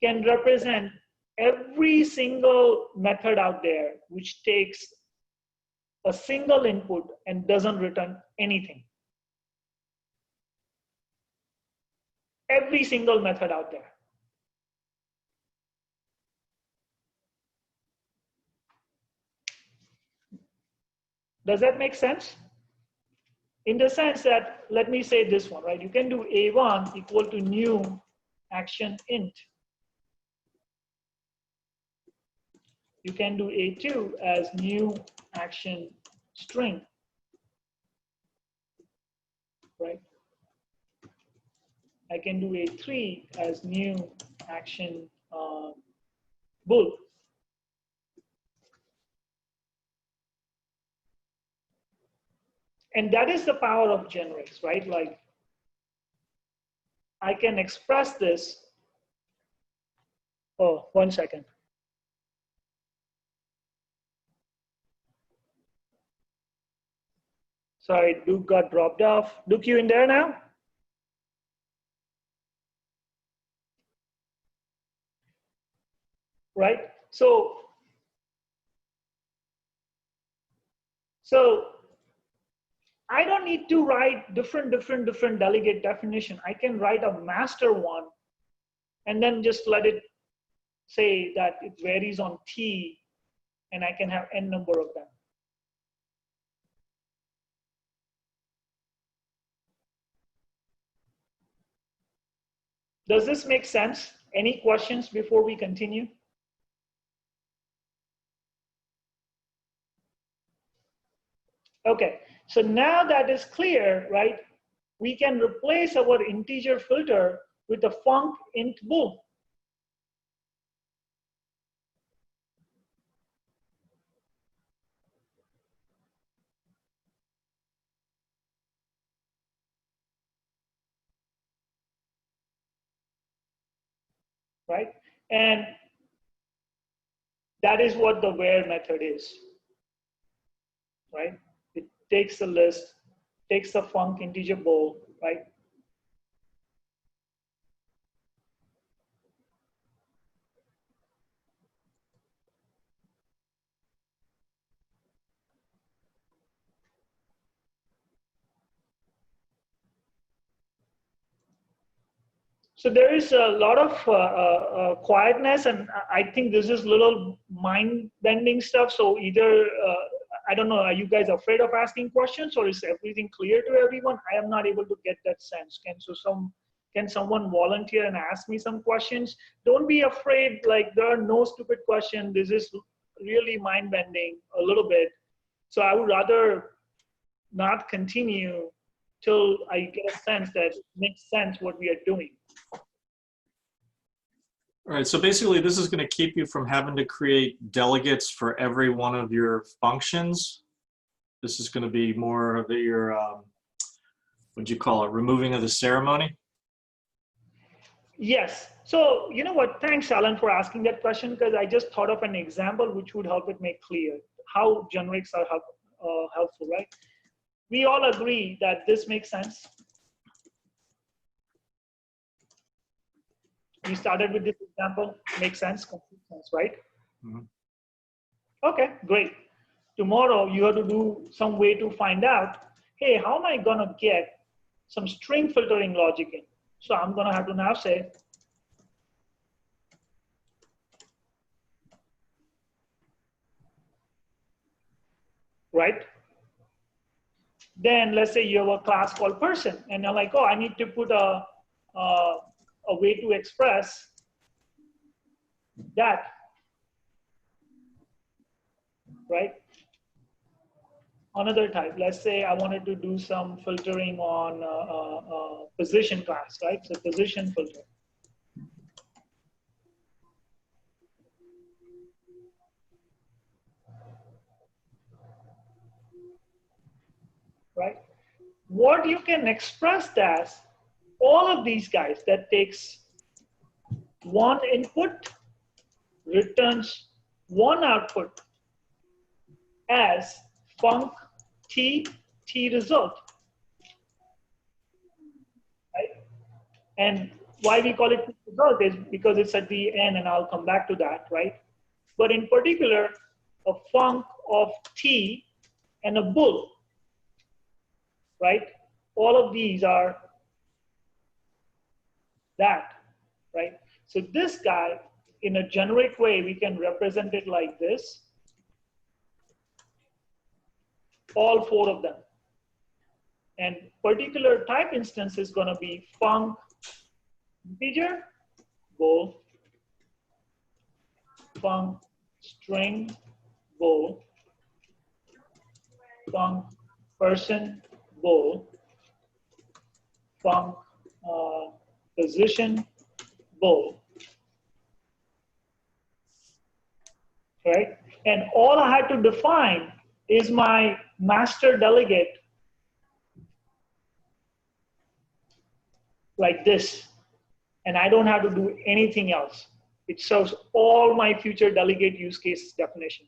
can represent every single method out there which takes a single input and doesn't return anything. Every single method out there. Does that make sense? In the sense that, let me say this one, right? You can do A1 equal to new action int. You can do A2 as new action string, right? I can do A3 as new action bool. And that is the power of generics, right? Like, I can express this. Oh, 1 second. Sorry, Duke got dropped off. Duke, you in there now? right? So I don't need to write different delegate definition. I can write a master one and then just let it say that it varies on T, and I can have n number of them. Does this make sense? Any questions before we continue? Okay, so now that is clear, right? We can replace our integer filter with a func int bool. Right? And that is what the where method is, right? It takes a list, takes the func integer bool, right? So there is a lot of quietness, and I think this is little mind-bending stuff. So either, I don't know, are you guys afraid of asking questions, or is everything clear to everyone? I am not able to get that sense. Can someone volunteer and ask me some questions? Don't be afraid, like there are no stupid questions. This is really mind-bending a little bit. So I would rather not continue till I get a sense that it makes sense what we are doing. All right, so basically this is going to keep you from having to create delegates for every one of your functions. This is going to be more of your, what'd you call it, removing of the ceremony? Yes. So you know what? Thanks, Alan, for asking that question, because I just thought of an example which would help it make clear how generics are helpful, right? We all agree that this makes sense. We started with this example, makes sense, complete sense, right? Mm-hmm. Okay, great. Tomorrow you have to do some way to find out, hey, how am I gonna get some string filtering logic in? So I'm gonna have to now say, right? Then let's say you have a class called person, and you're like, oh, I need to put a way to express that, right? Another type, let's say I wanted to do some filtering on position class, right? So position filter. Right? What you can express as all of these guys that takes one input, returns one output as func t result, right? And why we call it t result is because it's at the end, and I'll come back to that, right? But in particular, a func of t and a bool, right? All of these are that, right? So this guy, in a generic way, we can represent it like this. All four of them. And particular type instance is going to be func integer bool, func string bool, func person bool, func position bool, right? And all I had to define is my master delegate like this, and I don't have to do anything else. It serves all my future delegate use case definition.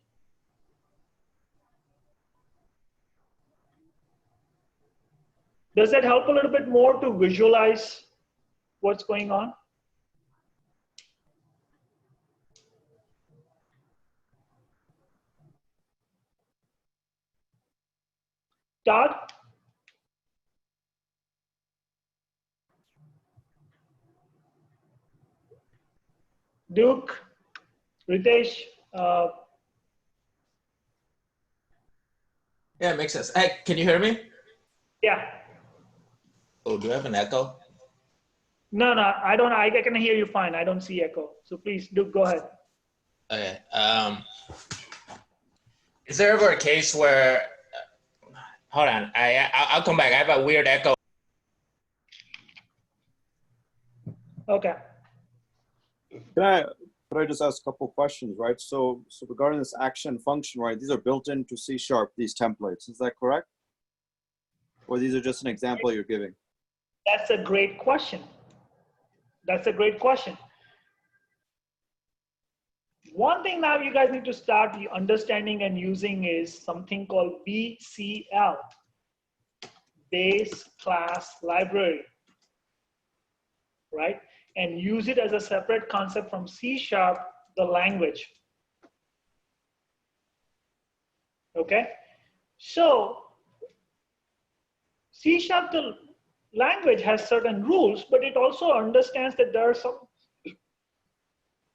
Does that help a little bit more to visualize what's going on? Todd? Duke? Ritesh? Yeah, it makes sense. Hey, can you hear me? Yeah. Oh, do I have an echo? No, no, I don't. I can hear you fine. I don't see echo. So please, Duke, go ahead. Okay. Is there ever a case where? Hold on. I'll come back. I have a weird echo. Okay. Could I just ask a couple questions, right? So regarding this action function, right? These are built into C#, these templates. Is that correct? Or these are just an example you're giving? That's a great question. That's a great question. One thing now you guys need to start understanding and using is something called BCL, Base Class Library, right? And use it as a separate concept from C#, the language. Okay? So C#, the language has certain rules, but it also understands that there are some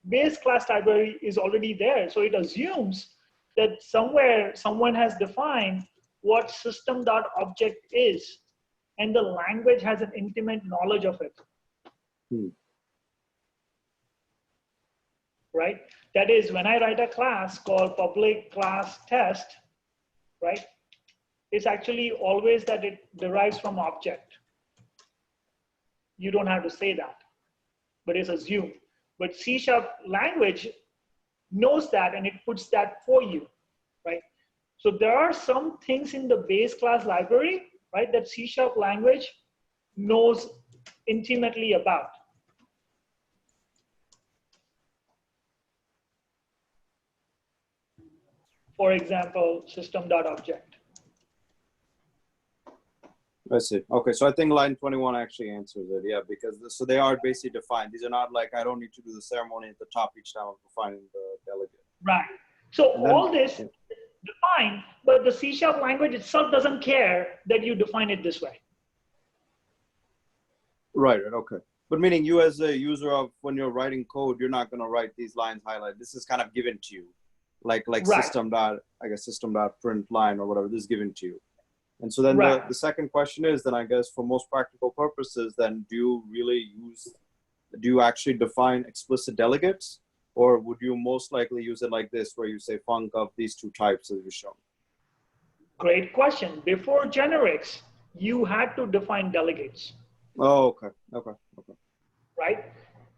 base class library is already there. So it assumes that somewhere someone has defined what system.object is, and the language has an intimate knowledge of it. Right? That is, when I write a class called public class test, right? It's actually always that it derives from object. You don't have to say that, but it's assumed. But C# language knows that and it puts that for you, right? So there are some things in the base class library, right, that C# language knows intimately about. For example, system.object. I see. Okay, so I think line 21 actually answers it. Yeah, because so they are basically defined. These are not like I don't need to do the ceremony at the top each time of defining the delegate. Right. So And then, all this is defined, but the C# language itself doesn't care that you define it this way. Right, okay. But meaning you as a user of when you're writing code, you're not going to write these lines highlighted. This is kind of given to you, like Right. system.print line or whatever. This is given to you. And so then Right. the second question is, then I guess for most practical purposes, then do you actually define explicit delegates, or would you most likely use it like this, where you say func of these two types as you shown? Great question. Before generics, you had to define delegates. Oh, okay, okay, okay. Right?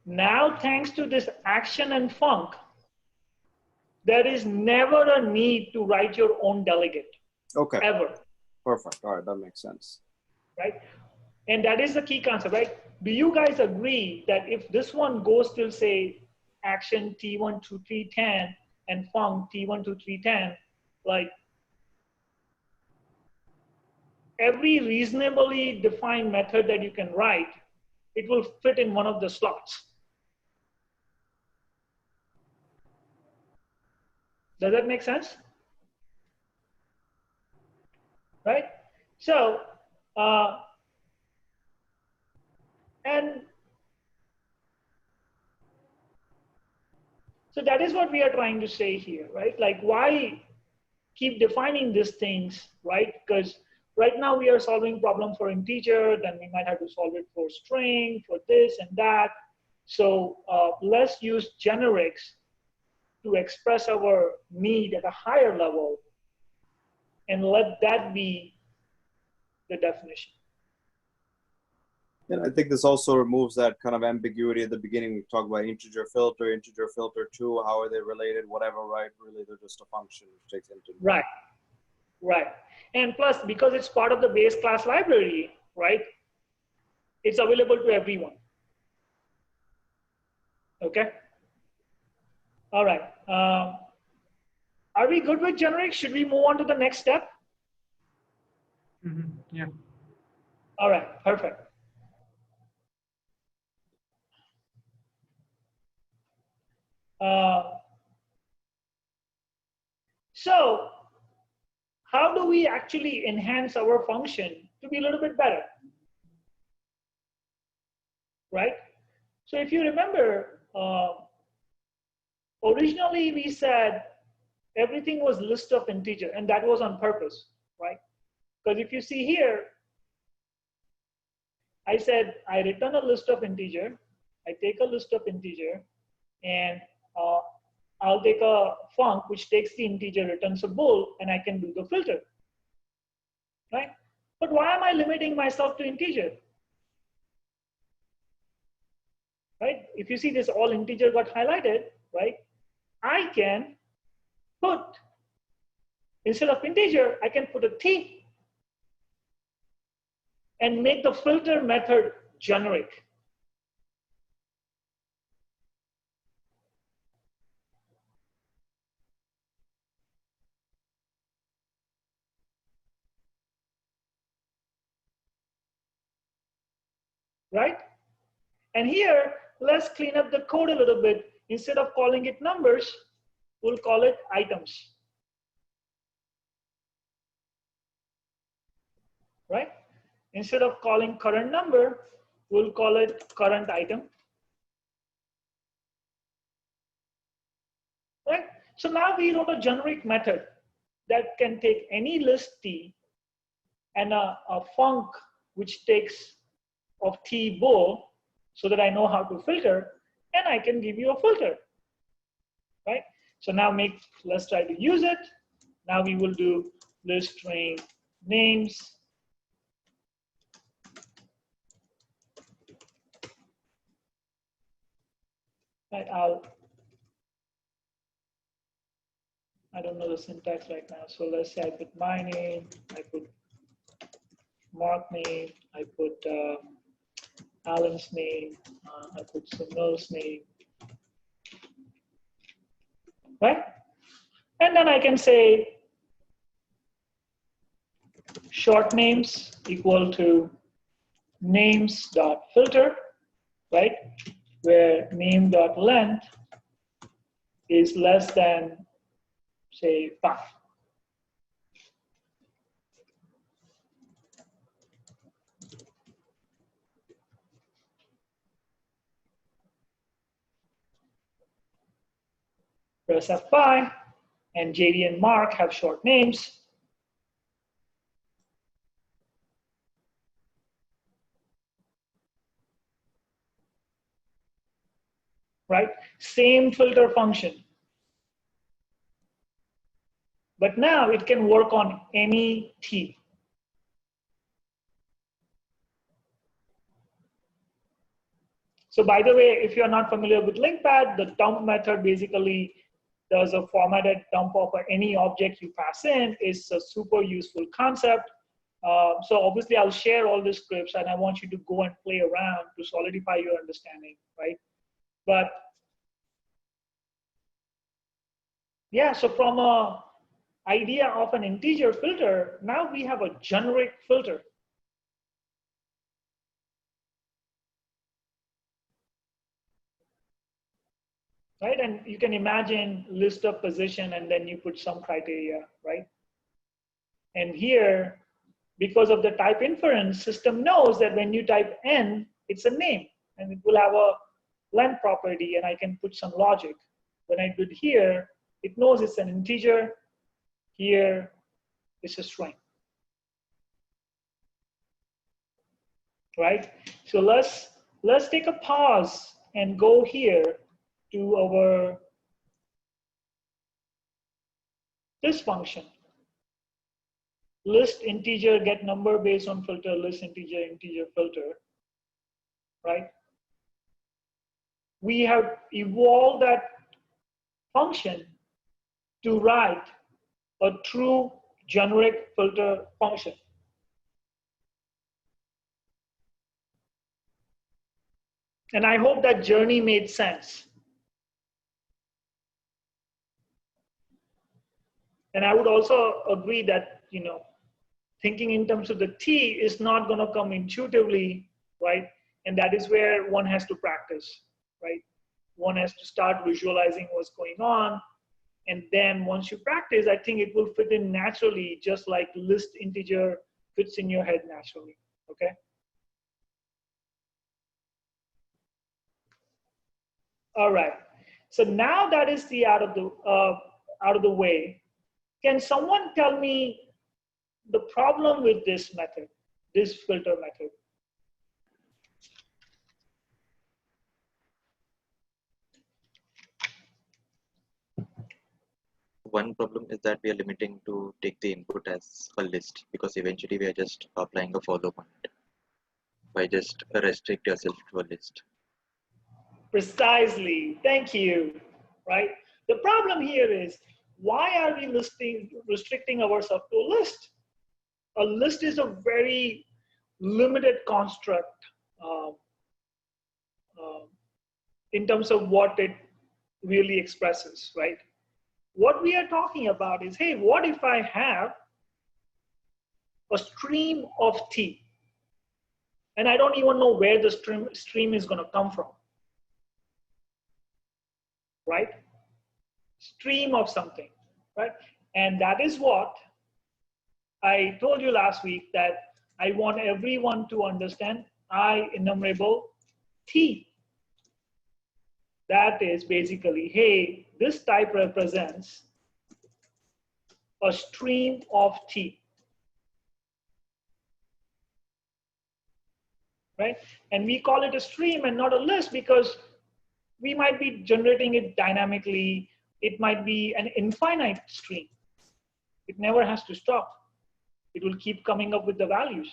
Now, thanks to this action and func, there is never a need to write your own delegate. Okay. Ever. Perfect. All right, that makes sense. Right? And that is the key concept, right? Do you guys agree that if this one goes till, say, action T1 to 310 and func T1 to 310, like every reasonably defined method that you can write, it will fit in one of the slots. Does that make sense? Right? So, and so that is what we are trying to say here, right? Like, why keep defining these things, right? Because right now we are solving problem for integer, then we might have to solve it for string, for this and that. So let's use generics to express our need at a higher level, and let that be the definition. And I think this also removes that kind of ambiguity at the beginning. We talk about integer filter 2, how are they related, whatever, right? Really, they're just a function which takes into. Right, right. And plus, because it's part of the base class library, right? It's available to everyone. Okay. All right. Are we good with generics? Should we move on to the next step? Yeah. All right, perfect. So how do we actually enhance our function to be a little bit better? Right? So if you remember, originally we said everything was list of integer, and that was on purpose, right? Because if you see here, I said I return a list of integer, I take a list of integer, and I'll take a func which takes the integer, returns a bool, and I can do the filter, right? But why am I limiting myself to integer? Right? If you see this all integer got highlighted, right? I can put, instead of integer, I can put a t and make the filter method generic. Right? And here, let's clean up the code a little bit. Instead of calling it numbers, we'll call it items. Right? Instead of calling current number, we'll call it current item. Right? So now we wrote a generic method that can take any list t and a func which takes of t bool, so that I know how to filter, and I can give you a filter. Right? So now let's try to use it. Now we will do list string names. Right, I don't know the syntax right now. So let's say I put my name, I put Mark name, I put Alan's name, I put Sunil's name, right? And then I can say short names equal to names.filter, right? Where name.length is less than, say, 5. Press F5, and JD and Mark have short names. Right? Same filter function. But now it can work on any T. So by the way, if you're not familiar with LinkPad, the dump method basically does a formatted dump of any object you pass in. It's a super useful concept. So obviously I'll share all the scripts, and I want you to go and play around to solidify your understanding, right? But yeah, so from a idea of an integer filter, now we have a generic filter. Right, and you can imagine list of position, and then you put some criteria, right? And here, because of the type inference, system knows that when you type n, it's a name, and it will have a length property, and I can put some logic. When I do it here, it knows it's an integer. Here, it's a string. Right? So let's take a pause and go here to our this function. List integer get number based on filter, list integer filter, right? We have evolved that function to write a true generic filter function. And I hope that journey made sense. And I would also agree that, thinking in terms of the T is not going to come intuitively, right? And that is where one has to practice, right? One has to start visualizing what's going on. And then once you practice, I think it will fit in naturally, just like list integer fits in your head naturally, okay? All right, so now that is the out of the way, can someone tell me the problem with this method, this filter method? One problem is that we are limiting to take the input as a list, because eventually we are just applying a follow command. Why just restrict yourself to a list? Precisely, thank you, right? The problem here is, why are we restricting ourselves to a list? A list is a very limited construct uh, uh, in terms of what it really expresses, right? What we are talking about is, hey, what if I have a stream of T and I don't even know where the stream is going to come from, right? Stream of something, right? And that is what I told you last week, that I want everyone to understand I enumerable T. That is basically, hey, this type represents a stream of T, right? And we call it a stream and not a list because we might be generating it dynamically. It might be an infinite stream. It never has to stop. It will keep coming up with the values,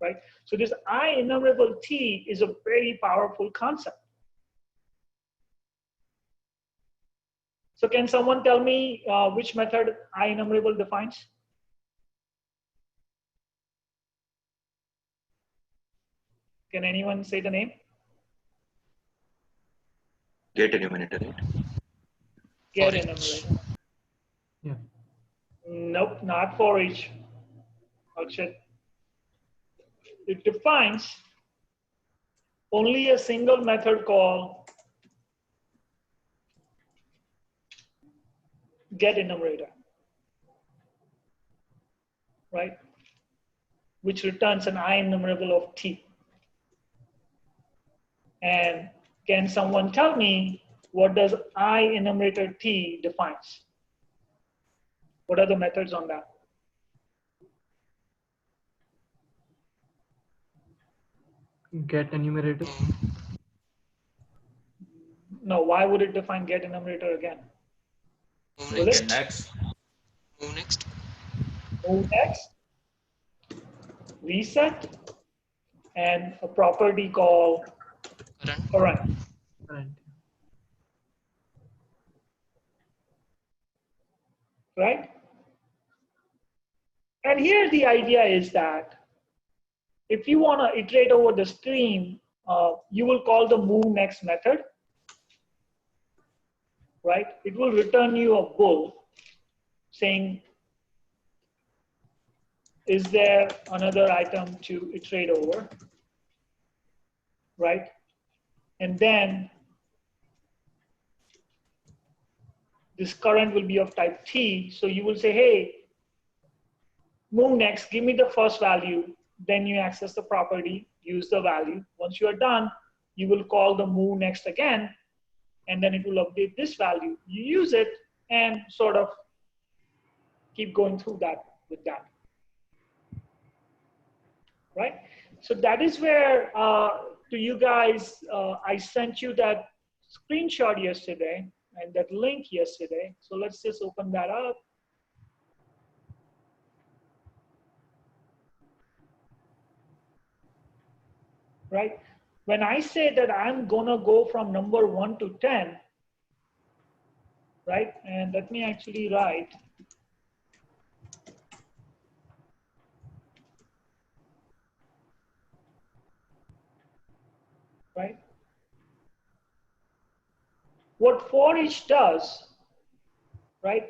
right? So this I enumerable T is a very powerful concept. So can someone tell me which method I enumerable defines? Can anyone say the name? Get enumerator, right? Get For each. enumerator. Yeah. Nope, not for each. Akshat. It defines only a single method called get enumerator, right? Which returns an I enumerable of T. And can someone tell me what does I enumerator T defines? What are the methods on that? Get enumerator. No, why would it define get enumerator again? Move Will next. it? Next. Move next. Move next, reset, and a property called Current. current. Current. Right? And here the idea is that if you want to iterate over the stream, you will call the move next method, right? It will return you a bool saying, is there another item to iterate over, right? And then this current will be of type T. So you will say, hey, move next, give me the first value. Then you access the property, use the value. Once you are done, you will call the move next again, and then it will update this value. You use it and sort of keep going through that with that, right? So that is where, to you guys, I sent you that screenshot yesterday and that link yesterday. So let's just open that up. Right? When I say that I'm gonna go from number 1 to 10, right? And let me actually write. Right? What for each does, right?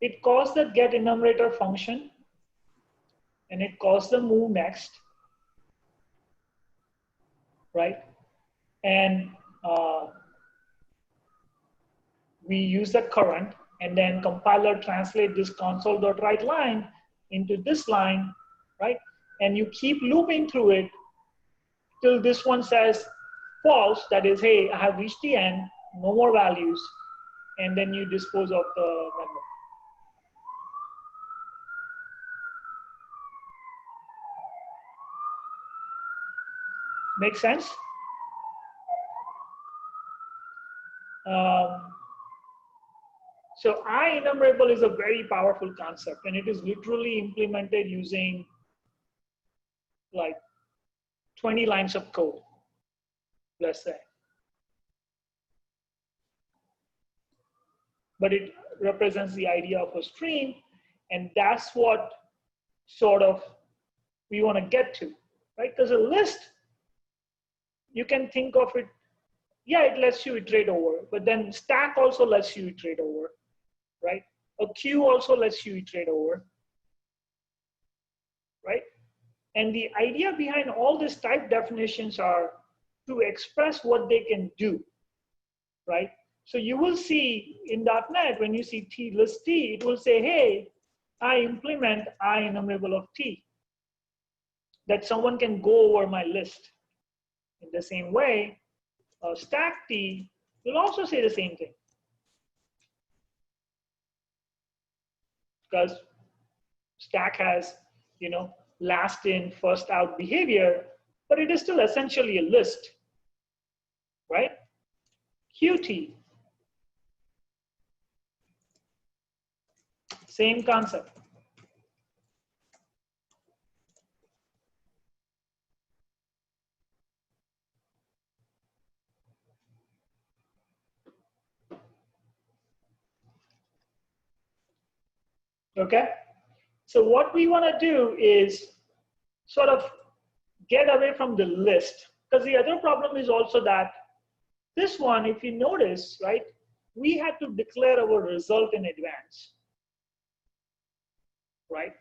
It calls the get enumerator function and it calls the move next, right? And we use the current, and then compiler translate this console.write line into this line, right? And you keep looping through it till this one says false, that is, hey, I have reached the end, no more values, and then you dispose of the member. Make sense? So IEnumerable is a very powerful concept, and it is literally implemented using like 20 lines of code, let's say. But it represents the idea of a stream, and that's what sort of we want to get to, right? Because a list, you can think of it, yeah, it lets you iterate over, but then stack also lets you iterate over, right? A queue also lets you iterate over, right? And the idea behind all these type definitions are to express what they can do, right? So you will see in .NET, when you see T list T, it will say, hey, I implement IEnumerable of T, that someone can go over my list. In the same way, stack T will also say the same thing. Because stack has, you know, last in, first out behavior, but it is still essentially a list, right? Qt, same concept. Okay, so what we want to do is sort of get away from the list, because the other problem is also that this one, if you notice, right, we had to declare our result in advance, right?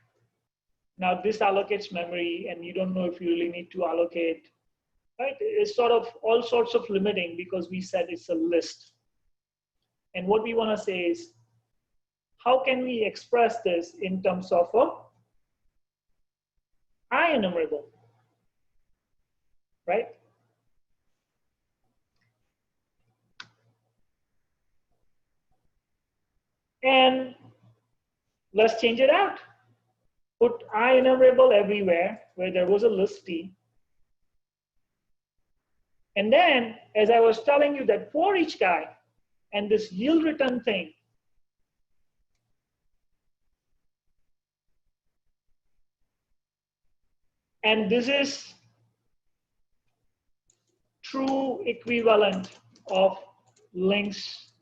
Now this allocates memory, and you don't know if you really need to allocate, right? It's sort of all sorts of limiting because we said it's a list. And what we want to say is, how can we express this in terms of a IEnumerable, right? And let's change it out. Put IEnumerable everywhere where there was a list T. And then, as I was telling you, that for each guy and this yield return thing, and this is true equivalent of Linq's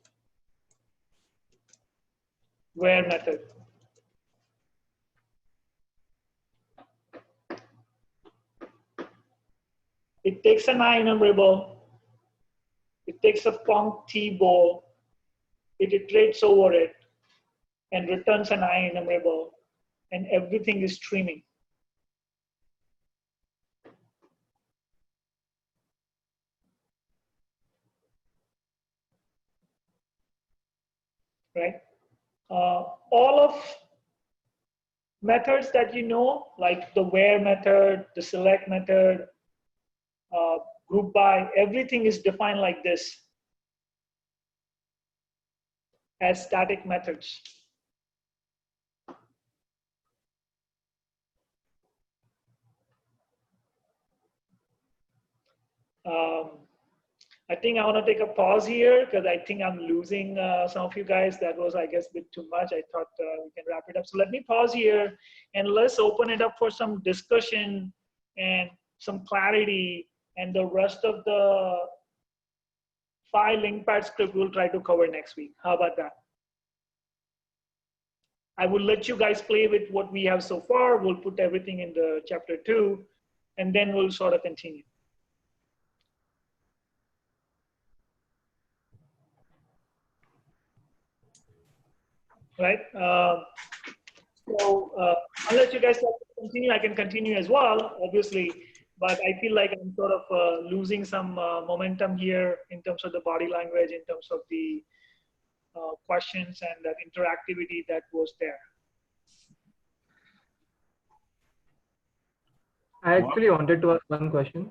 where method. It takes an IEnumerable, it takes a func T bowl, it iterates over it, and returns an IEnumerable, and everything is streaming. Right? All of methods that you know, like the where method, the select method, group by, everything is defined like this as static methods. I think I want to take a pause here because I think I'm losing some of you guys. That was, I guess, a bit too much. I thought we can wrap it up. So let me pause here and let's open it up for some discussion and some clarity, and the rest of the 5 Linqpad script we'll try to cover next week. How about that? I will let you guys play with what we have so far. We'll put everything in the chapter 2, and then we'll sort of continue. Right? Unless you guys like to continue, I can continue as well, obviously. But I feel like I'm sort of losing some momentum here in terms of the body language, in terms of the questions and that interactivity that was there. I actually wanted to ask one question.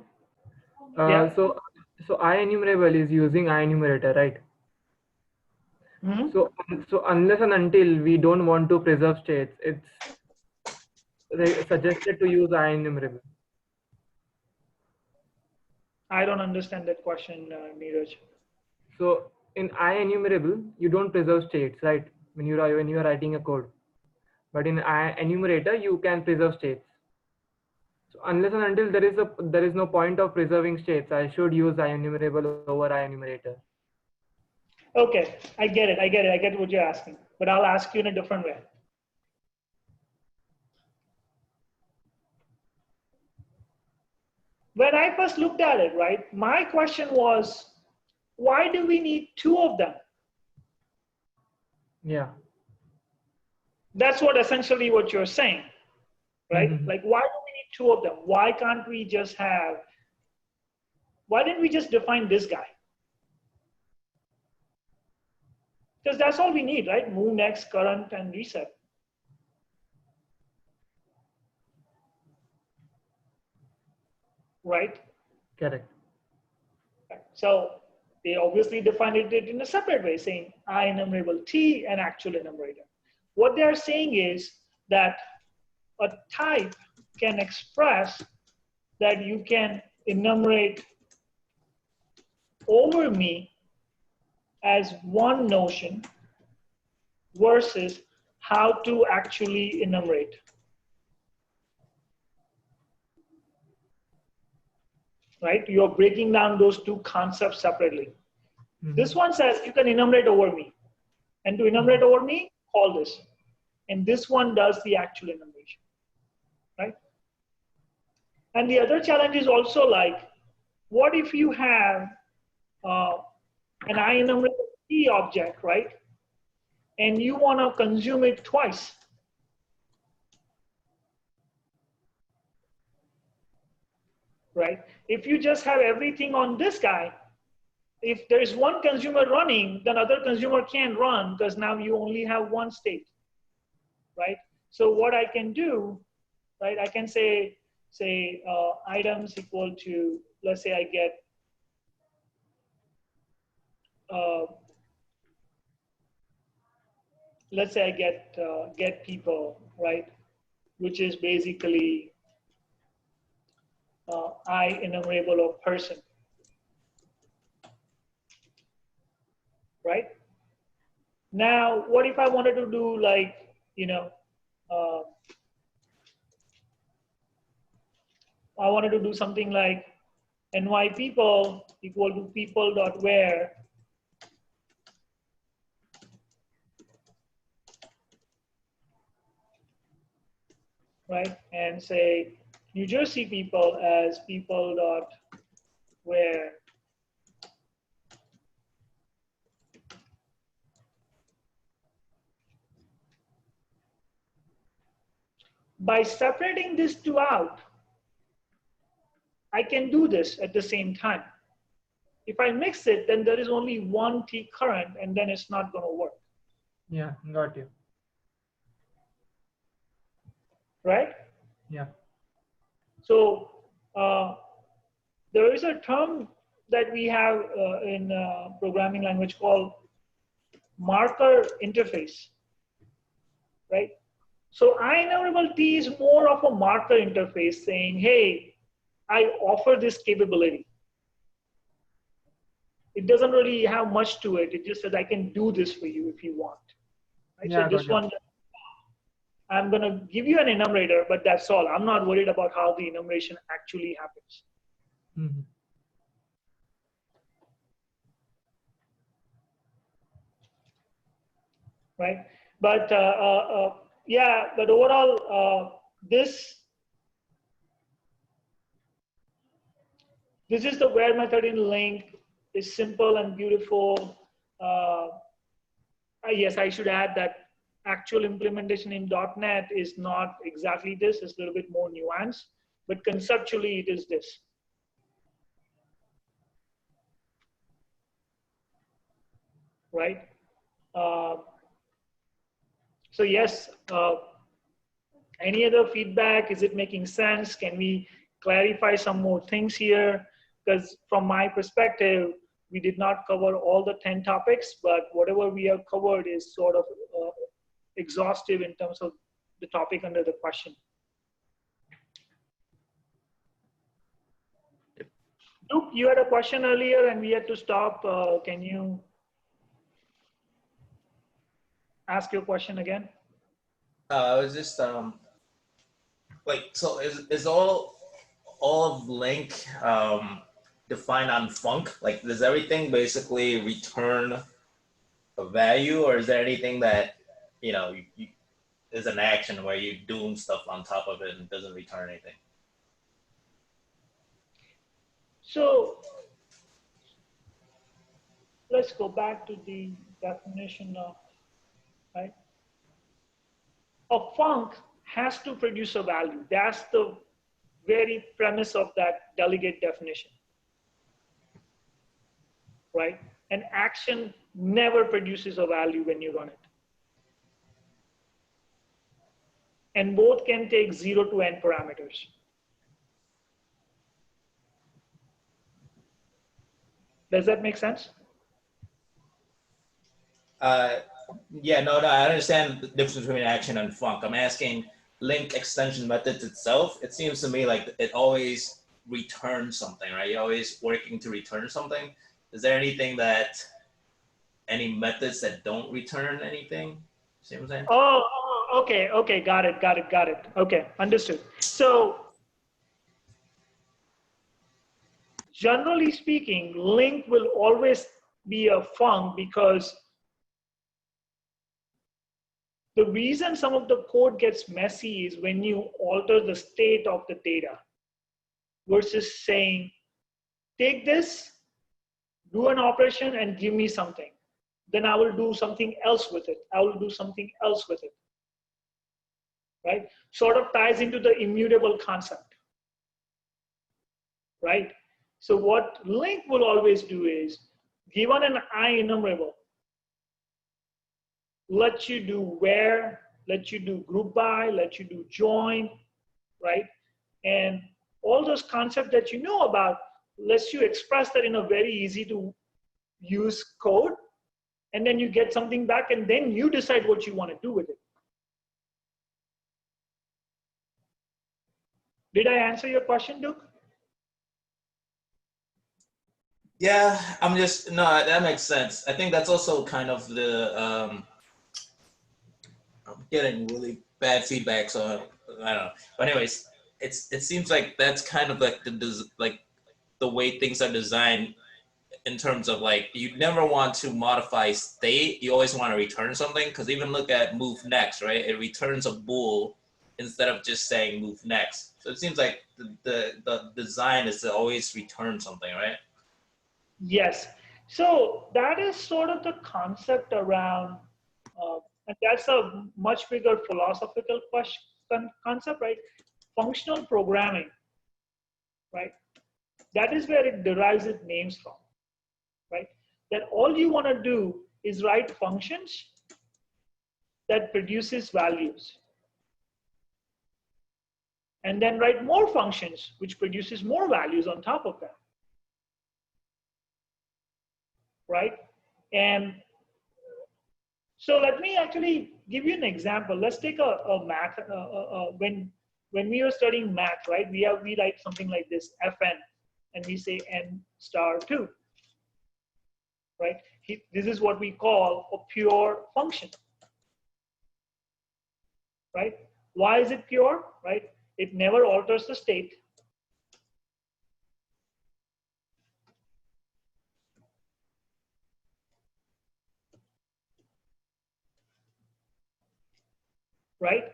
Yeah. So IEnumerable is using IEnumerator, right? Mm-hmm. So unless and until we don't want to preserve states, it's suggested to use IEnumerable. I don't understand that question, Neeraj. So in IEnumerable, you don't preserve states, right? When you are writing a code, but in IEnumerator, you can preserve states. So unless and until there is no point of preserving states, I should use IEnumerable over IEnumerator. Okay, I get it. I get what you're asking, but I'll ask you in a different way. When I first looked at it, right, my question was, why do we need two of them? Yeah. That's what essentially what you're saying, right? Mm-hmm. Like, why do we need two of them? Why can't we just have, why didn't we just define this guy? Because that's all we need, right? Move, next, current, and reset. Right? Correct. So they obviously defined it in a separate way, saying IEnumerable T and actual enumerator. What they're saying is that a type can express that you can enumerate over me as one notion versus how to actually enumerate. Right? You're breaking down those two concepts separately. Mm-hmm. This one says you can enumerate over me. And to enumerate over me, call this. And this one does the actual enumeration. Right? And the other challenge is also like, what if you have an IEnumerable T object, right? And you want to consume it twice. Right? If you just have everything on this guy, if there is one consumer running, then other consumer can't run because now you only have one state, right? So what I can do, right? I can say items equal to, let's say I get get people, right? Which is basically IEnumerable of person, right? Now, what if I wanted to do like, I wanted to do something like ny people equal to people.where right? And say New Jersey people as people.where by separating these two out, I can do this at the same time. If I mix it, then there is only one T current and then it's not going to work. Yeah, got you. Right? Yeah. So there is a term that we have in programming language called marker interface, right? So IEnumerable T is more of a marker interface saying, hey, I offer this capability. It doesn't really have much to it. It just says I can do this for you if you want. Right? Yeah, so this one, I'm going to give you an enumerator, but that's all. I'm not worried about how the enumeration actually happens. Mm-hmm. Right? But yeah, but overall, this is the where method in Linq. Is simple and beautiful. Yes, I should add that actual implementation in .NET is not exactly this. It's a little bit more nuanced, but conceptually it is this. Right? So yes, any other feedback? Is it making sense? Can we clarify some more things here? Because from my perspective, we did not cover all the 10 topics, but whatever we have covered is sort of exhaustive in terms of the topic under the question. Luke, you had a question earlier and we had to stop. Can you ask your question again? I was just like, so is all of Linq defined on func? Like, does everything basically return a value, or is there anything that you is an action where you doing stuff on top of it and doesn't return anything? So let's go back to the definition of, right? A func has to produce a value. That's the very premise of that delegate definition, right? An action never produces a value when you run it. And both can take 0 to n parameters. Does that make sense? Yeah, no, I understand the difference between action and func. I'm asking Linq extension methods itself. It seems to me like it always returns something, right? You're always working to return something. Is there anything any methods that don't return anything? See what I'm saying? Oh, okay, got it. Okay, understood. So generally speaking, Linq will always be a func because the reason some of the code gets messy is when you alter the state of the data versus saying, take this, do an operation and give me something. Then I will do something else with it. I will do something else with it. Right? Sort of ties into the immutable concept. Right? So what Linq will always do is, given an I enumerable, let you do where, let you do group by, let you do join, right? And all those concepts that you know about lets you express that in a very easy to use code, and then you get something back and then you decide what you want to do with it. Did I answer your question, Duke? Yeah, no, that makes sense. I think that's also kind of the, I'm getting really bad feedback, so I don't know. But anyways, it seems like that's kind of like the way things are designed in terms of like, you never want to modify state, you always want to return something, because even look at move next, right? It returns a bool instead of just saying move next. So it seems like the design is to always return something, right? Yes. So that is sort of the concept around, and that's a much bigger philosophical concept, right? Functional programming, right? That is where it derives its names from, right? That all you want to do is write functions that produces values. And then write more functions which produces more values on top of that. Right? And so let me actually give you an example. Let's take a math. When we are studying math, right? We write something like this, Fn, and we say n star 2. Right? This is what we call a pure function. Right? Why is it pure? Right? It never alters the state. Right?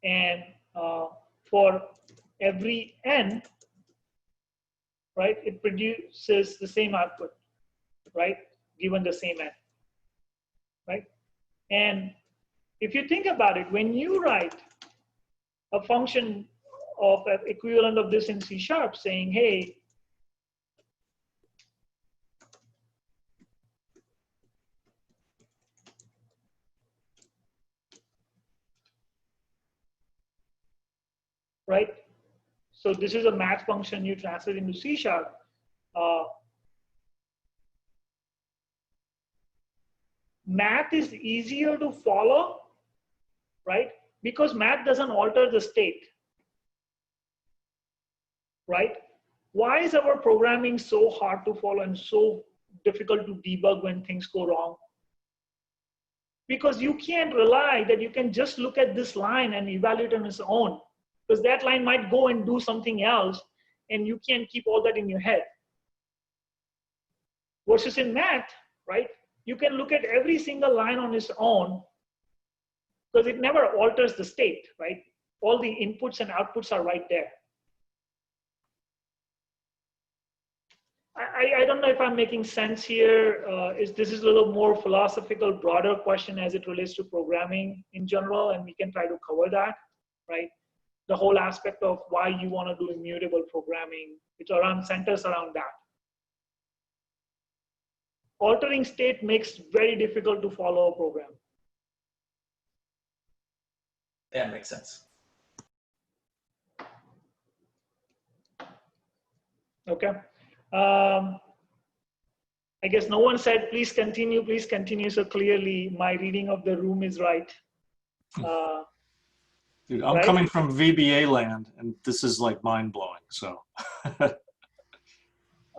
And for every n, right, it produces the same output, right, given the same n, right? And if you think about it, when you write a function of an equivalent of this in C# saying, hey, right? So this is a math function you translate into C#. Math is easier to follow, right? Because math doesn't alter the state, right? Why is our programming so hard to follow and so difficult to debug when things go wrong? Because you can't rely that you can just look at this line and evaluate on its own, because that line might go and do something else and you can't keep all that in your head. Versus in math, right? You can look at every single line on its own because it never alters the state, right? All the inputs and outputs are right there. I don't know if I'm making sense here. This is a little more philosophical, broader question as it relates to programming in general, and we can try to cover that, right? The whole aspect of why you want to do immutable programming, it centers around that. Altering state makes very difficult to follow a program. Yeah, makes sense. Okay. I guess no one said, please continue, please continue. So clearly my reading of the room is right. Dude, I'm right? coming from VBA land, and this is like mind-blowing, so.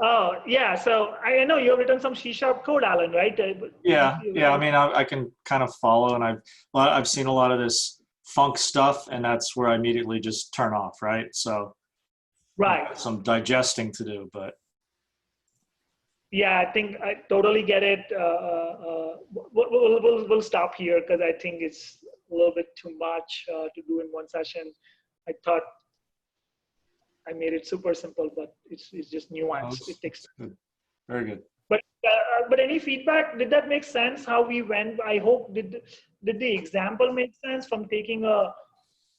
Oh, yeah. So I know you've written some C# code, Alan, right? Yeah, I mean, I can kind of follow, and I've seen a lot of this func stuff, and that's where I immediately just turn off, right? So right. Some digesting to do, but. Yeah, I think I totally get it. We'll stop here because I think it's a little bit too much to do in one session. I thought I made it super simple, but it's just nuance. Oh, it takes good. Very good. But any feedback? Did that make sense? How we went? I hope did the example make sense from taking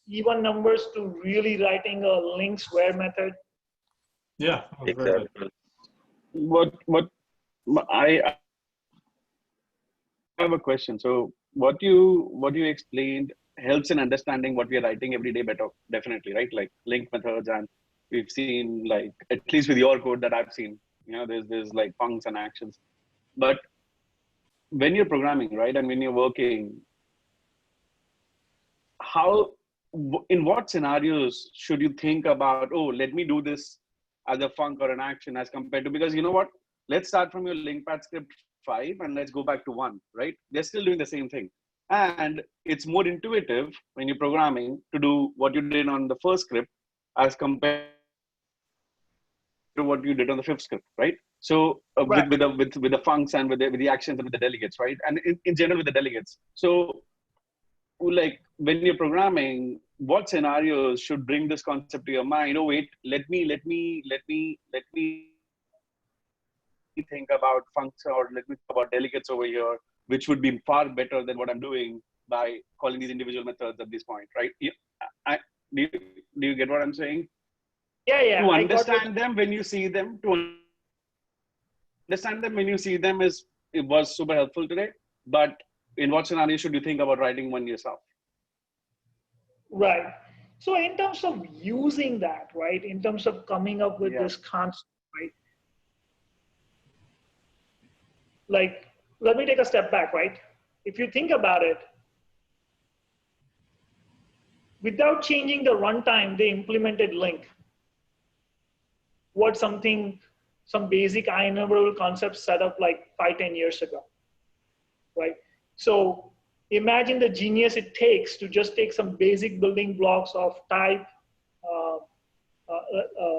even numbers to really writing a Linq square method? Yeah. Exactly. What I have a question. So what you explained helps in understanding what we are writing every day better, definitely, right? Like Linq methods, and we've seen, like, at least with your code that I've seen, there's like functions and actions. But when you're programming, right, and when you're working, in what scenarios should you think about, oh, let me do this as a func or an action, as compared to, because you know what, let's start from your linkpad script 5 and let's go back to 1, right? They're still doing the same thing. And it's more intuitive when you're programming to do what you did on the first script as compared to what you did on the 5th script, right? So right. with the funcs and with the actions and with the delegates, right? And in general with the delegates. So like when you're programming, what scenarios should bring this concept to your mind? Oh wait, let me think about funcs, or let me think about delegates over here, which would be far better than what I'm doing by calling these individual methods at this point, right? Do you get what I'm saying? Yeah. To understand them when you see them, it was super helpful today. But in what scenario should you think about writing one yourself? Right. So in terms of using that, right, in terms of coming up with this concept, right, like, let me take a step back, right? If you think about it, without changing the runtime, they implemented Linq. Some basic enumerable concepts set up like 5-10 years ago, right? So imagine the genius it takes to just take some basic building blocks of type,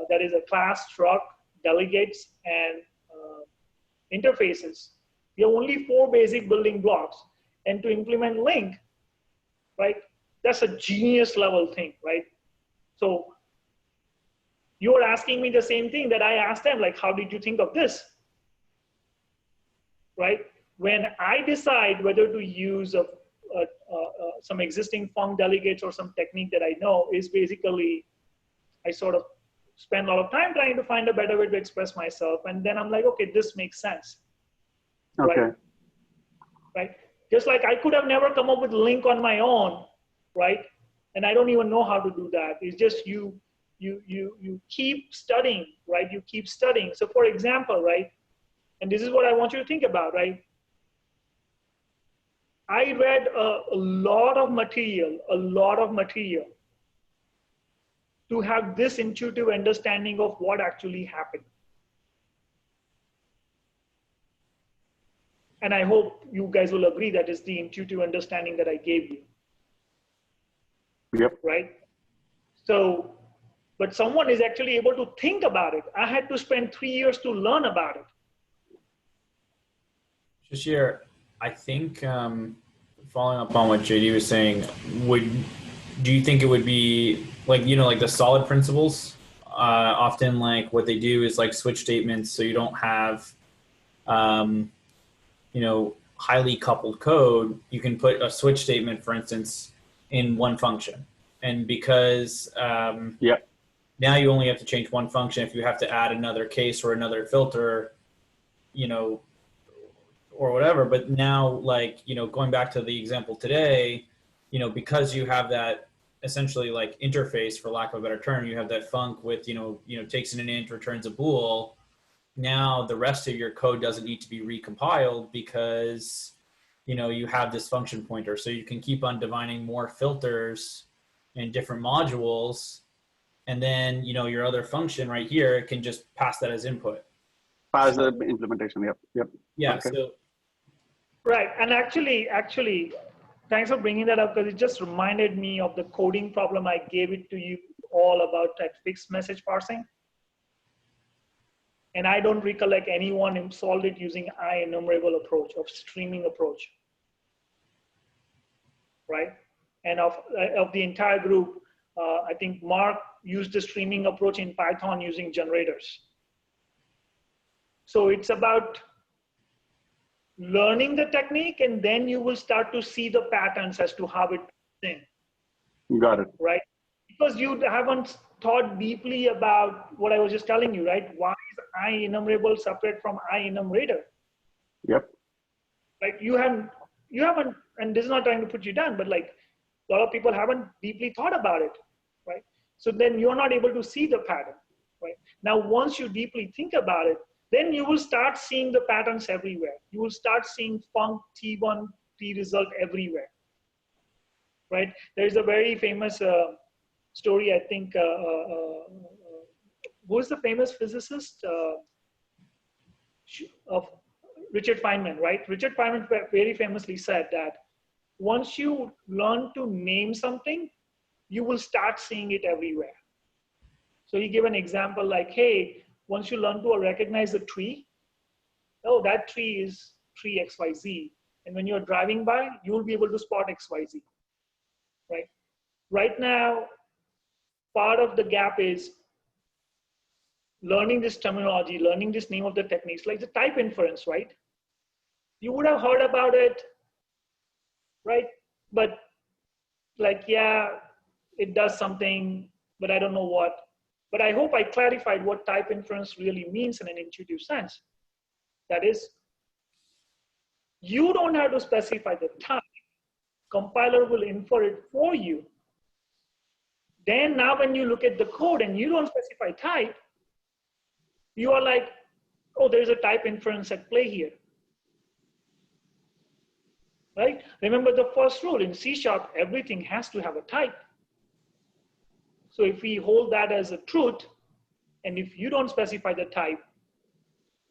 that is a class, struct, delegates, and interfaces. You have only 4 basic building blocks. And to implement Linq, right, that's a genius level thing, right? So you're asking me the same thing that I asked them, like, how did you think of this? Right? When I decide whether to use some existing func delegates or some technique that I know, is basically, I sort of spend a lot of time trying to find a better way to express myself. And then I'm like, okay, this makes sense. Okay. Right? Just like I could have never come up with Linq on my own, right? And I don't even know how to do that. It's just you keep studying, right? You keep studying. So for example, right, and this is what I want you to think about, right? I read a lot of material to have this intuitive understanding of what actually happened. And I hope you guys will agree that is the intuitive understanding that I gave you. Yep. Right? So, but someone is actually able to think about it. I had to spend 3 years to learn about it. Shashir, I think following up on what JD was saying, do you think it would be like, like the solid principles? Often like what they do is like switch statements, so you don't have, highly coupled code. You can put a switch statement, for instance, in one function. And because now you only have to change one function. If you have to add another case or another filter, or whatever, but now like, going back to the example today, because you have that essentially like interface, for lack of a better term, you have that func with, takes in an int, returns a bool. Now the rest of your code doesn't need to be recompiled because, you have this function pointer. So you can keep on defining more filters in different modules. And then, your other function right here can just pass that as input. Pass the implementation. Yep. Yeah. Okay. So, right. And actually, thanks for bringing that up, because it just reminded me of the coding problem I gave it to you all about that fixed message parsing. And I don't recollect anyone solved it using IEnumerable approach of streaming approach, right? And of the entire group, I think Mark used the streaming approach in Python using generators. So it's about learning the technique, and then you will start to see the patterns as to how it fits in. Got it. Right? Because you haven't thought deeply about what I was just telling you, right? Why is IEnumerable separate from IEnumerator? Yep. Like you haven't, and this is not trying to put you down, but like a lot of people haven't deeply thought about it, right? So then you're not able to see the pattern, right? Now, once you deeply think about it, then you will start seeing the patterns everywhere. You will start seeing func T1, T result everywhere, right? There's a very famous story, I think, who is the famous physicist? Of Richard Feynman, right? Richard Feynman very famously said that once you learn to name something, you will start seeing it everywhere. So he gave an example like, hey, once you learn to recognize a tree, oh, that tree is tree XYZ. And when you're driving by, you will be able to spot XYZ, right? Right now, part of the gap is learning this terminology, learning this name of the techniques, like the type inference, right? You would have heard about it, right? But like, yeah, it does something, but I don't know what. But I hope I clarified what type inference really means in an intuitive sense. That is, you don't have to specify the type. Compiler will infer it for you. Then now when you look at the code and you don't specify type, you are like, oh, there's a type inference at play here. Right? Remember the first rule in C#, everything has to have a type. So if we hold that as a truth, and if you don't specify the type,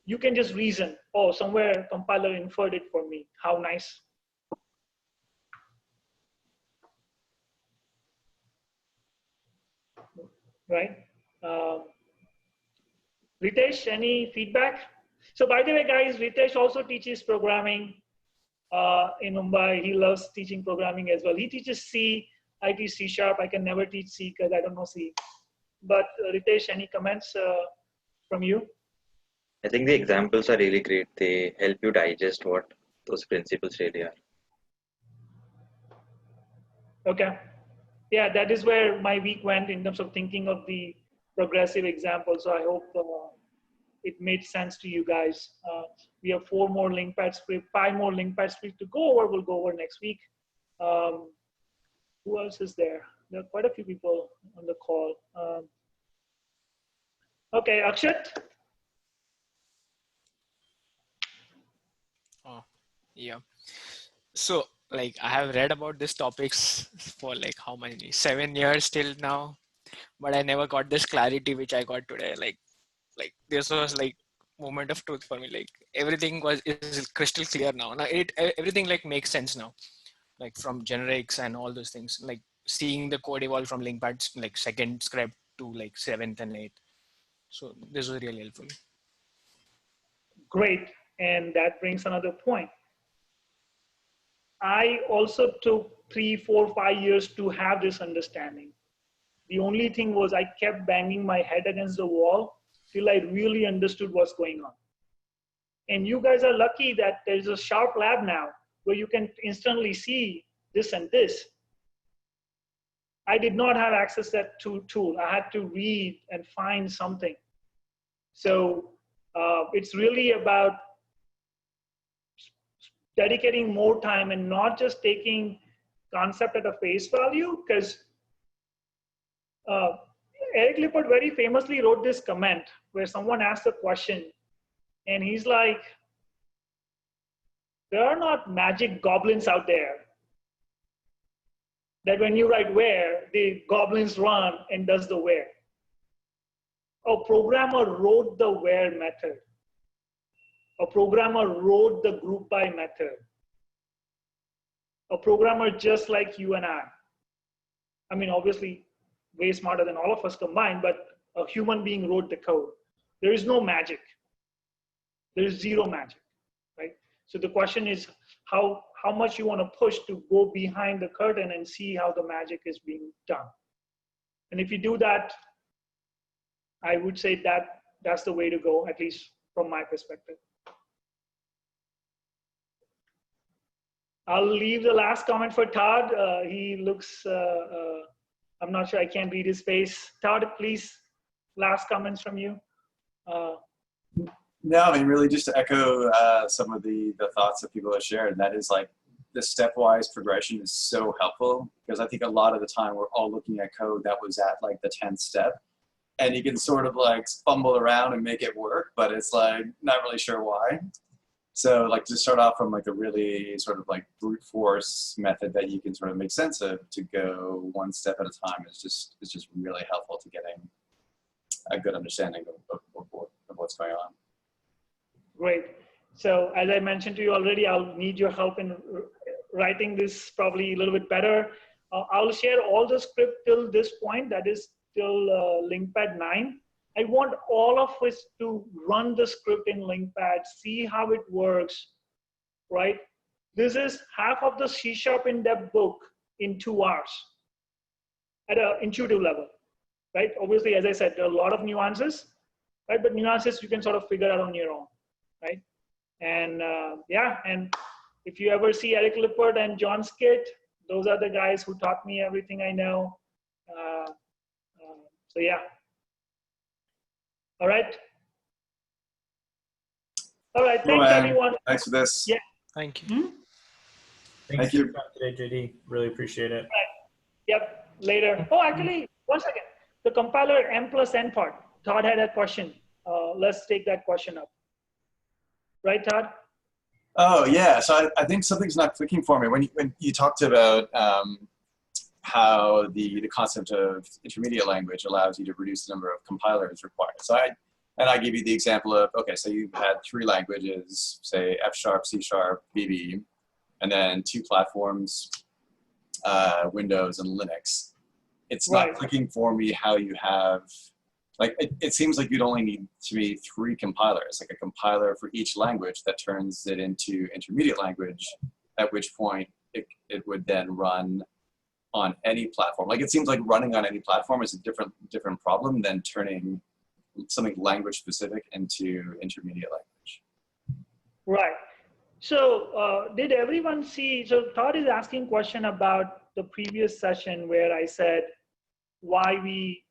you can just reason, oh, somewhere compiler inferred it for me. How nice. Right? Ritesh, any feedback? So by the way, guys, Ritesh also teaches programming in Mumbai. He loves teaching programming as well. He teaches C. I teach C#. I can never teach C because I don't know C. But Ritesh, any comments from you? I think the examples are really great. They help you digest what those principles really are. Okay. Yeah, that is where my week went in terms of thinking of the progressive example. So I hope it made sense to you guys. We have 4 more link pad script, 5 more link pad script to go over. We'll go over next week. Who else is there? There are quite a few people on the call. Okay, Akshat. Oh, yeah. So, like, I have read about these topics for like how many, 7 years till now, but I never got this clarity which I got today. Like this was like moment of truth for me. Like everything is crystal clear now. Now everything like makes sense now. Like from generics and all those things. Like seeing the code evolve from Linkpad's like second script to like seventh and eighth. So this was really helpful. Great, and that brings another point. I also took 3, 4, 5 years to have this understanding. The only thing was I kept banging my head against the wall till I really understood what's going on. And you guys are lucky that there's a Sharp lab now where you can instantly see this and this. I did not have access to that tool. I had to read and find something. So it's really about dedicating more time and not just taking concept at a face value, because Eric Lippert very famously wrote this comment where someone asked a question and he's like, there are not magic goblins out there that when you write where, the goblins run and does the where. A programmer wrote the where method. A programmer wrote the group by method. A programmer just like you and I mean, obviously way smarter than all of us combined, but a human being wrote the code. There is no magic. There is zero magic, right? So the question is how much you want to push to go behind the curtain and see how the magic is being done. And if you do that, I would say that that's the way to go, at least from my perspective. I'll leave the last comment for Todd. He looks, I'm not sure, I can't read his face. Todd, please, last comments from you. No, I mean, really just to echo some of the thoughts that people have shared, and that is like the stepwise progression is so helpful, because I think a lot of the time we're all looking at code that was at like the 10th step, and you can sort of like fumble around and make it work, but it's like not really sure why. So like to start off from like a really sort of like brute force method that you can sort of make sense of to go one step at a time is just really helpful to getting a good understanding of what's going on. Great. So as I mentioned to you already, I'll need your help in writing this probably a little bit better. I'll share all the script till this point, that is till Linkpad 9. I want all of us to run the script in Linkpad, see how it works, right? This is half of the C# in-depth book in 2 hours at an intuitive level, right? Obviously, as I said, there are a lot of nuances, right? But nuances you can sort of figure out on your own, right? And yeah, and if you ever see Eric Lippert and John Skit, those are the guys who taught me everything I know. So yeah. All right. All right. Thanks, everyone. Thanks for this. Yeah. Thank you. Hmm? Thanks for your time today, JD. Really appreciate it. Right. Yep. Later. Oh, actually, one second. The compiler M+N part. Todd had a question. Let's take that question up. Right, Todd? Oh yeah, so I think something's not clicking for me. When you talked about how the concept of intermediate language allows you to reduce the number of compilers required. So I give you the example of, okay, so you had 3 languages, say F#, C#, VB, and then 2 platforms, Windows and Linux. It's not clicking for me how you have, like, it seems like you'd only need to be 3 compilers, like a compiler for each language that turns it into intermediate language, at which point it would then run on any platform. Like, it seems like running on any platform is a different problem than turning something language specific into intermediate language. Right. So did everyone see, so Todd is asking question about the previous session where I said why we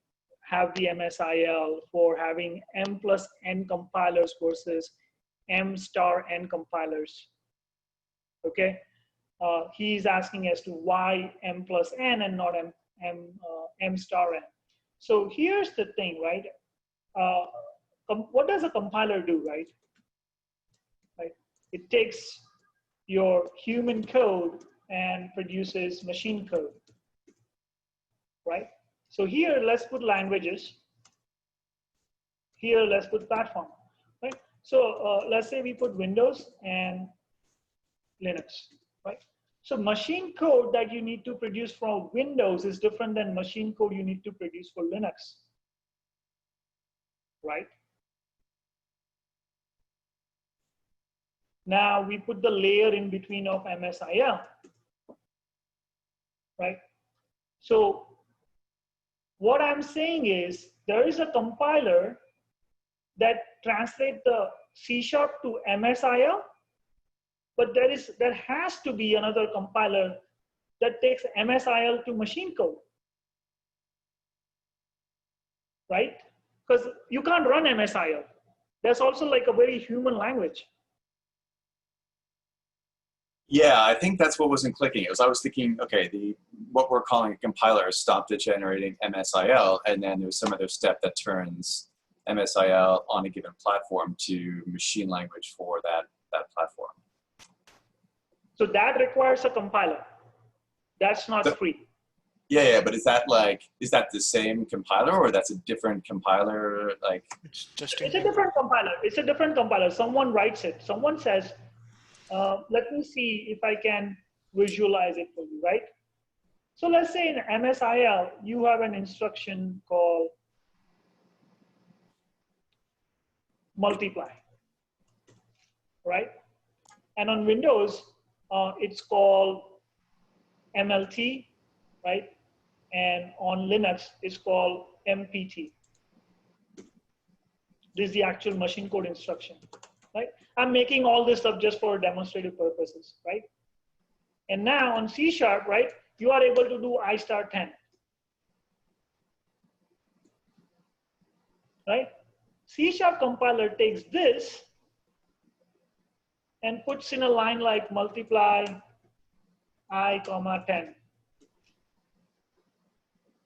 have the MSIL for having M+N compilers versus M*N compilers. Okay. He's asking as to why M+N and not M. M star n. So here's the thing, right? What does a compiler do, right? It takes your human code and produces machine code, right? So here, let's put languages. Here, let's put platform, right? So let's say we put Windows and Linux, right? So machine code that you need to produce from Windows is different than machine code you need to produce for Linux, right? Now we put the layer in between of MSIL, right? So what I'm saying is there is a compiler that translates the C# to MSIL, but there has to be another compiler that takes MSIL to machine code, right? Because you can't run MSIL. That's also like a very human language. Yeah, I think that's what wasn't clicking. I was thinking, okay, what we're calling a compiler stopped at generating MSIL, and then there's some other step that turns MSIL on a given platform to machine language for that platform. So that requires a compiler. That's not free. Yeah, but is that the same compiler, or that's a different compiler? Like, it's a different compiler. It's a different compiler. Someone writes it. Someone says, let me see if I can visualize it for you, right? So let's say in MSIL, you have an instruction called multiply, right? And on Windows, it's called MLT, right? And on Linux, it's called MPT. This is the actual machine code instruction, right? I'm making all this up just for demonstrative purposes, right? And now on C#, right, you are able to do I star 10, right? C# compiler takes this and puts in a line like multiply I, 10.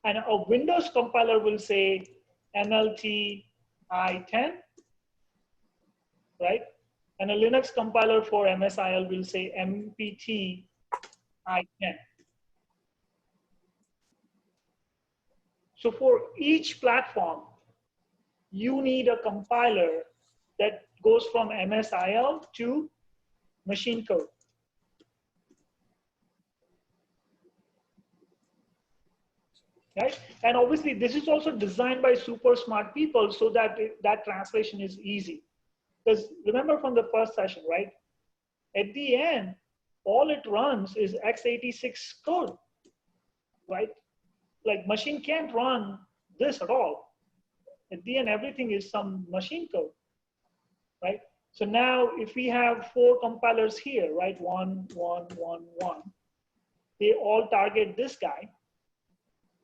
And a Windows compiler will say MLT I10, right? And a Linux compiler for MSIL will say MPT I10. So for each platform, you need a compiler that goes from MSIL to machine code. Right? And obviously, this is also designed by super smart people so that that translation is easy. Because remember from the first session, right? At the end, all it runs is x86 code, right? Like machine can't run this at all. At the end, everything is some machine code, right? So now if we have 4 compilers here, right? 1, 1, 1, 1, they all target this guy.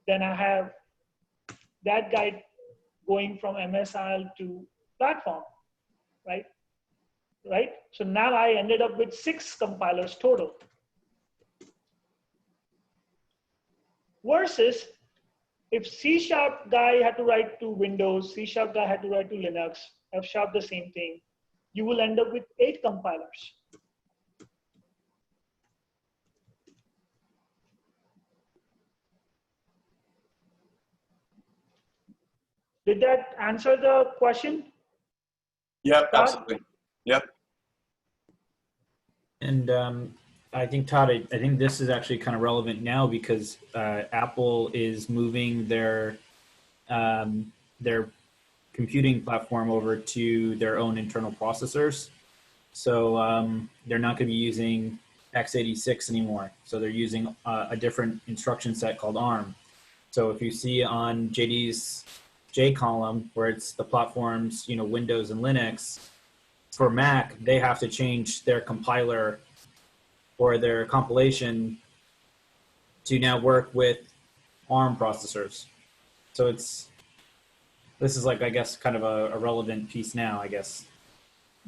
Then I have that guy going from MSIL to platform, right? Right? So now I ended up with 6 compilers total. Versus if C# guy had to write to Windows, C# guy had to write to Linux, F# the same thing, you will end up with 8 compilers. Did that answer the question? Yep, absolutely. Yep. And I think, Todd, I think this is actually kind of relevant now because Apple is moving their computing platform over to their own internal processors. So they're not going to be using x86 anymore. So they're using a different instruction set called ARM. So if you see on JD's J column where it's the platforms, Windows and Linux, for Mac, they have to change their compiler or their compilation to now work with ARM processors. So this is like, I guess, kind of a relevant piece now, I guess.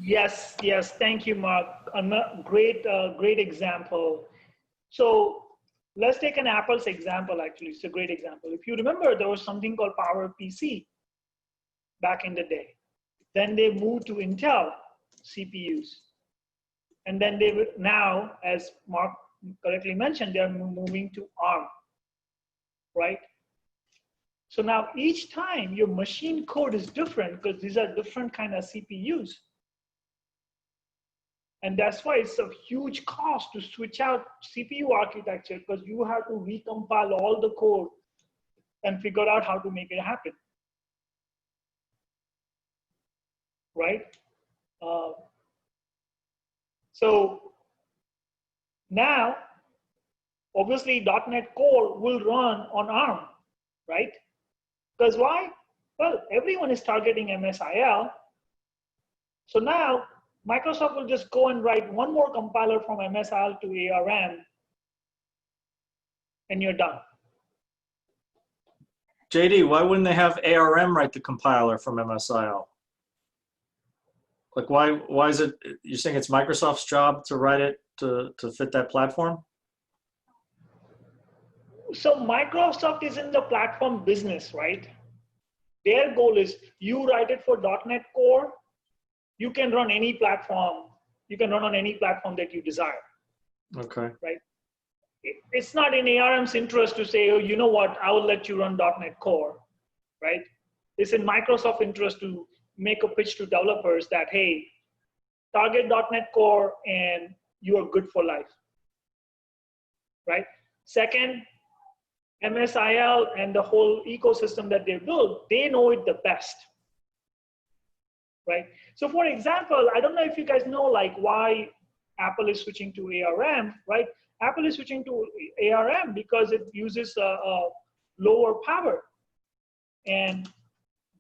Yes, thank you, Mark. Great example. So let's take an Apple's example, actually. It's a great example. If you remember, there was something called PowerPC back in the day. Then they moved to Intel CPUs. And then they will now, as Mark correctly mentioned, they're moving to ARM, right? So now each time your machine code is different because these are different kind of CPUs. And that's why it's a huge cost to switch out CPU architecture, because you have to recompile all the code and figure out how to make it happen, right? So now, obviously, .NET Core will run on ARM, right? Because why? Well, everyone is targeting MSIL. So now, Microsoft will just go and write one more compiler from MSIL to ARM, and you're done. JD, why wouldn't they have ARM write the compiler from MSIL? Like, why is it, you're saying it's Microsoft's job to write it to fit that platform? So Microsoft is in the platform business, right? Their goal is you write it for .NET Core, you can run any platform, you can run on any platform that you desire. Okay. Right? It's not in ARM's interest to say, oh, you know what, I will let you run .NET Core, right? It's in Microsoft's interest to make a pitch to developers that, hey, target .NET Core and you are good for life, right? Second, MSIL and the whole ecosystem that they built, they know it the best, right? So for example, I don't know if you guys know like why Apple is switching to ARM, right? Apple is switching to ARM because it uses a lower power and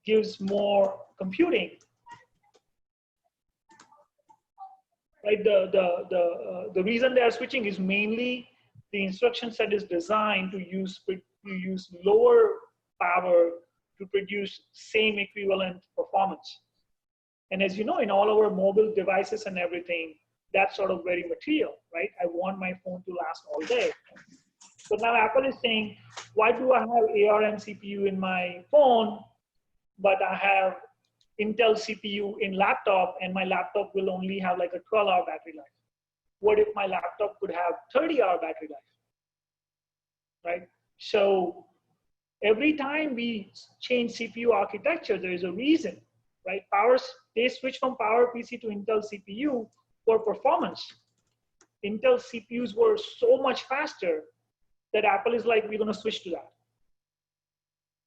gives more computing. Right? The reason they are switching is mainly the instruction set is designed to use lower power to produce same equivalent performance. And as you know, in all our mobile devices and everything, that's sort of very material, right? I want my phone to last all day. So now Apple is saying, why do I have ARM CPU in my phone, but I have Intel CPU in laptop, and my laptop will only have like a 12-hour battery life? What if my laptop could have 30-hour battery life, right? So every time we change CPU architecture, there is a reason, right? They switch from PowerPC to Intel CPU for performance. Intel CPUs were so much faster that Apple is like, we're going to switch to that.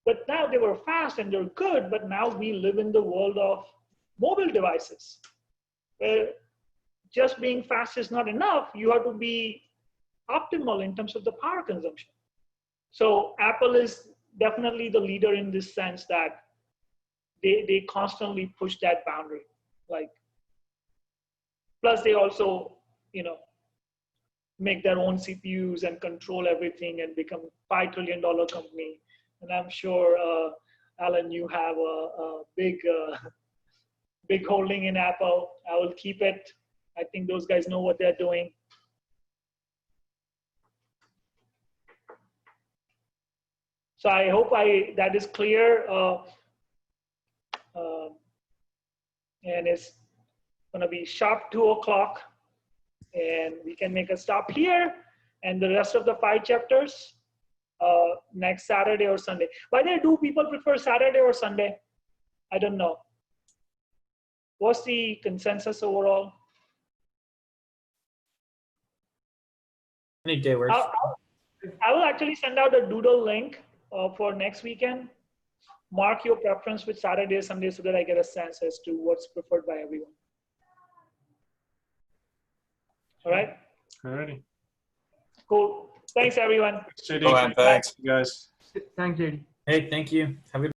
But now they were fast and they're good, but now we live in the world of mobile devices, where just being fast is not enough. You have to be optimal in terms of the power consumption. So Apple is definitely the leader in this sense that they constantly push that boundary. Like, plus they also, you know, make their own CPUs and control everything and become $5 trillion company. And I'm sure, Alan, you have a big holding in Apple. I will keep it. I think those guys know what they're doing. So I hope that is clear. And it's going to be sharp 2 o'clock. And we can make a stop here. And the rest of the 5 chapters next Saturday or Sunday. By the way, do people prefer Saturday or Sunday? I don't know. What's the consensus overall? Any day works. I will actually send out a doodle link for next weekend. Mark your preference with Saturday, Sunday, so that I get a sense as to what's preferred by everyone. All right? All righty. Cool. Thanks, everyone. JD. Go ahead, thanks. You guys. Thanks, JD. Hey, thank you. Have a good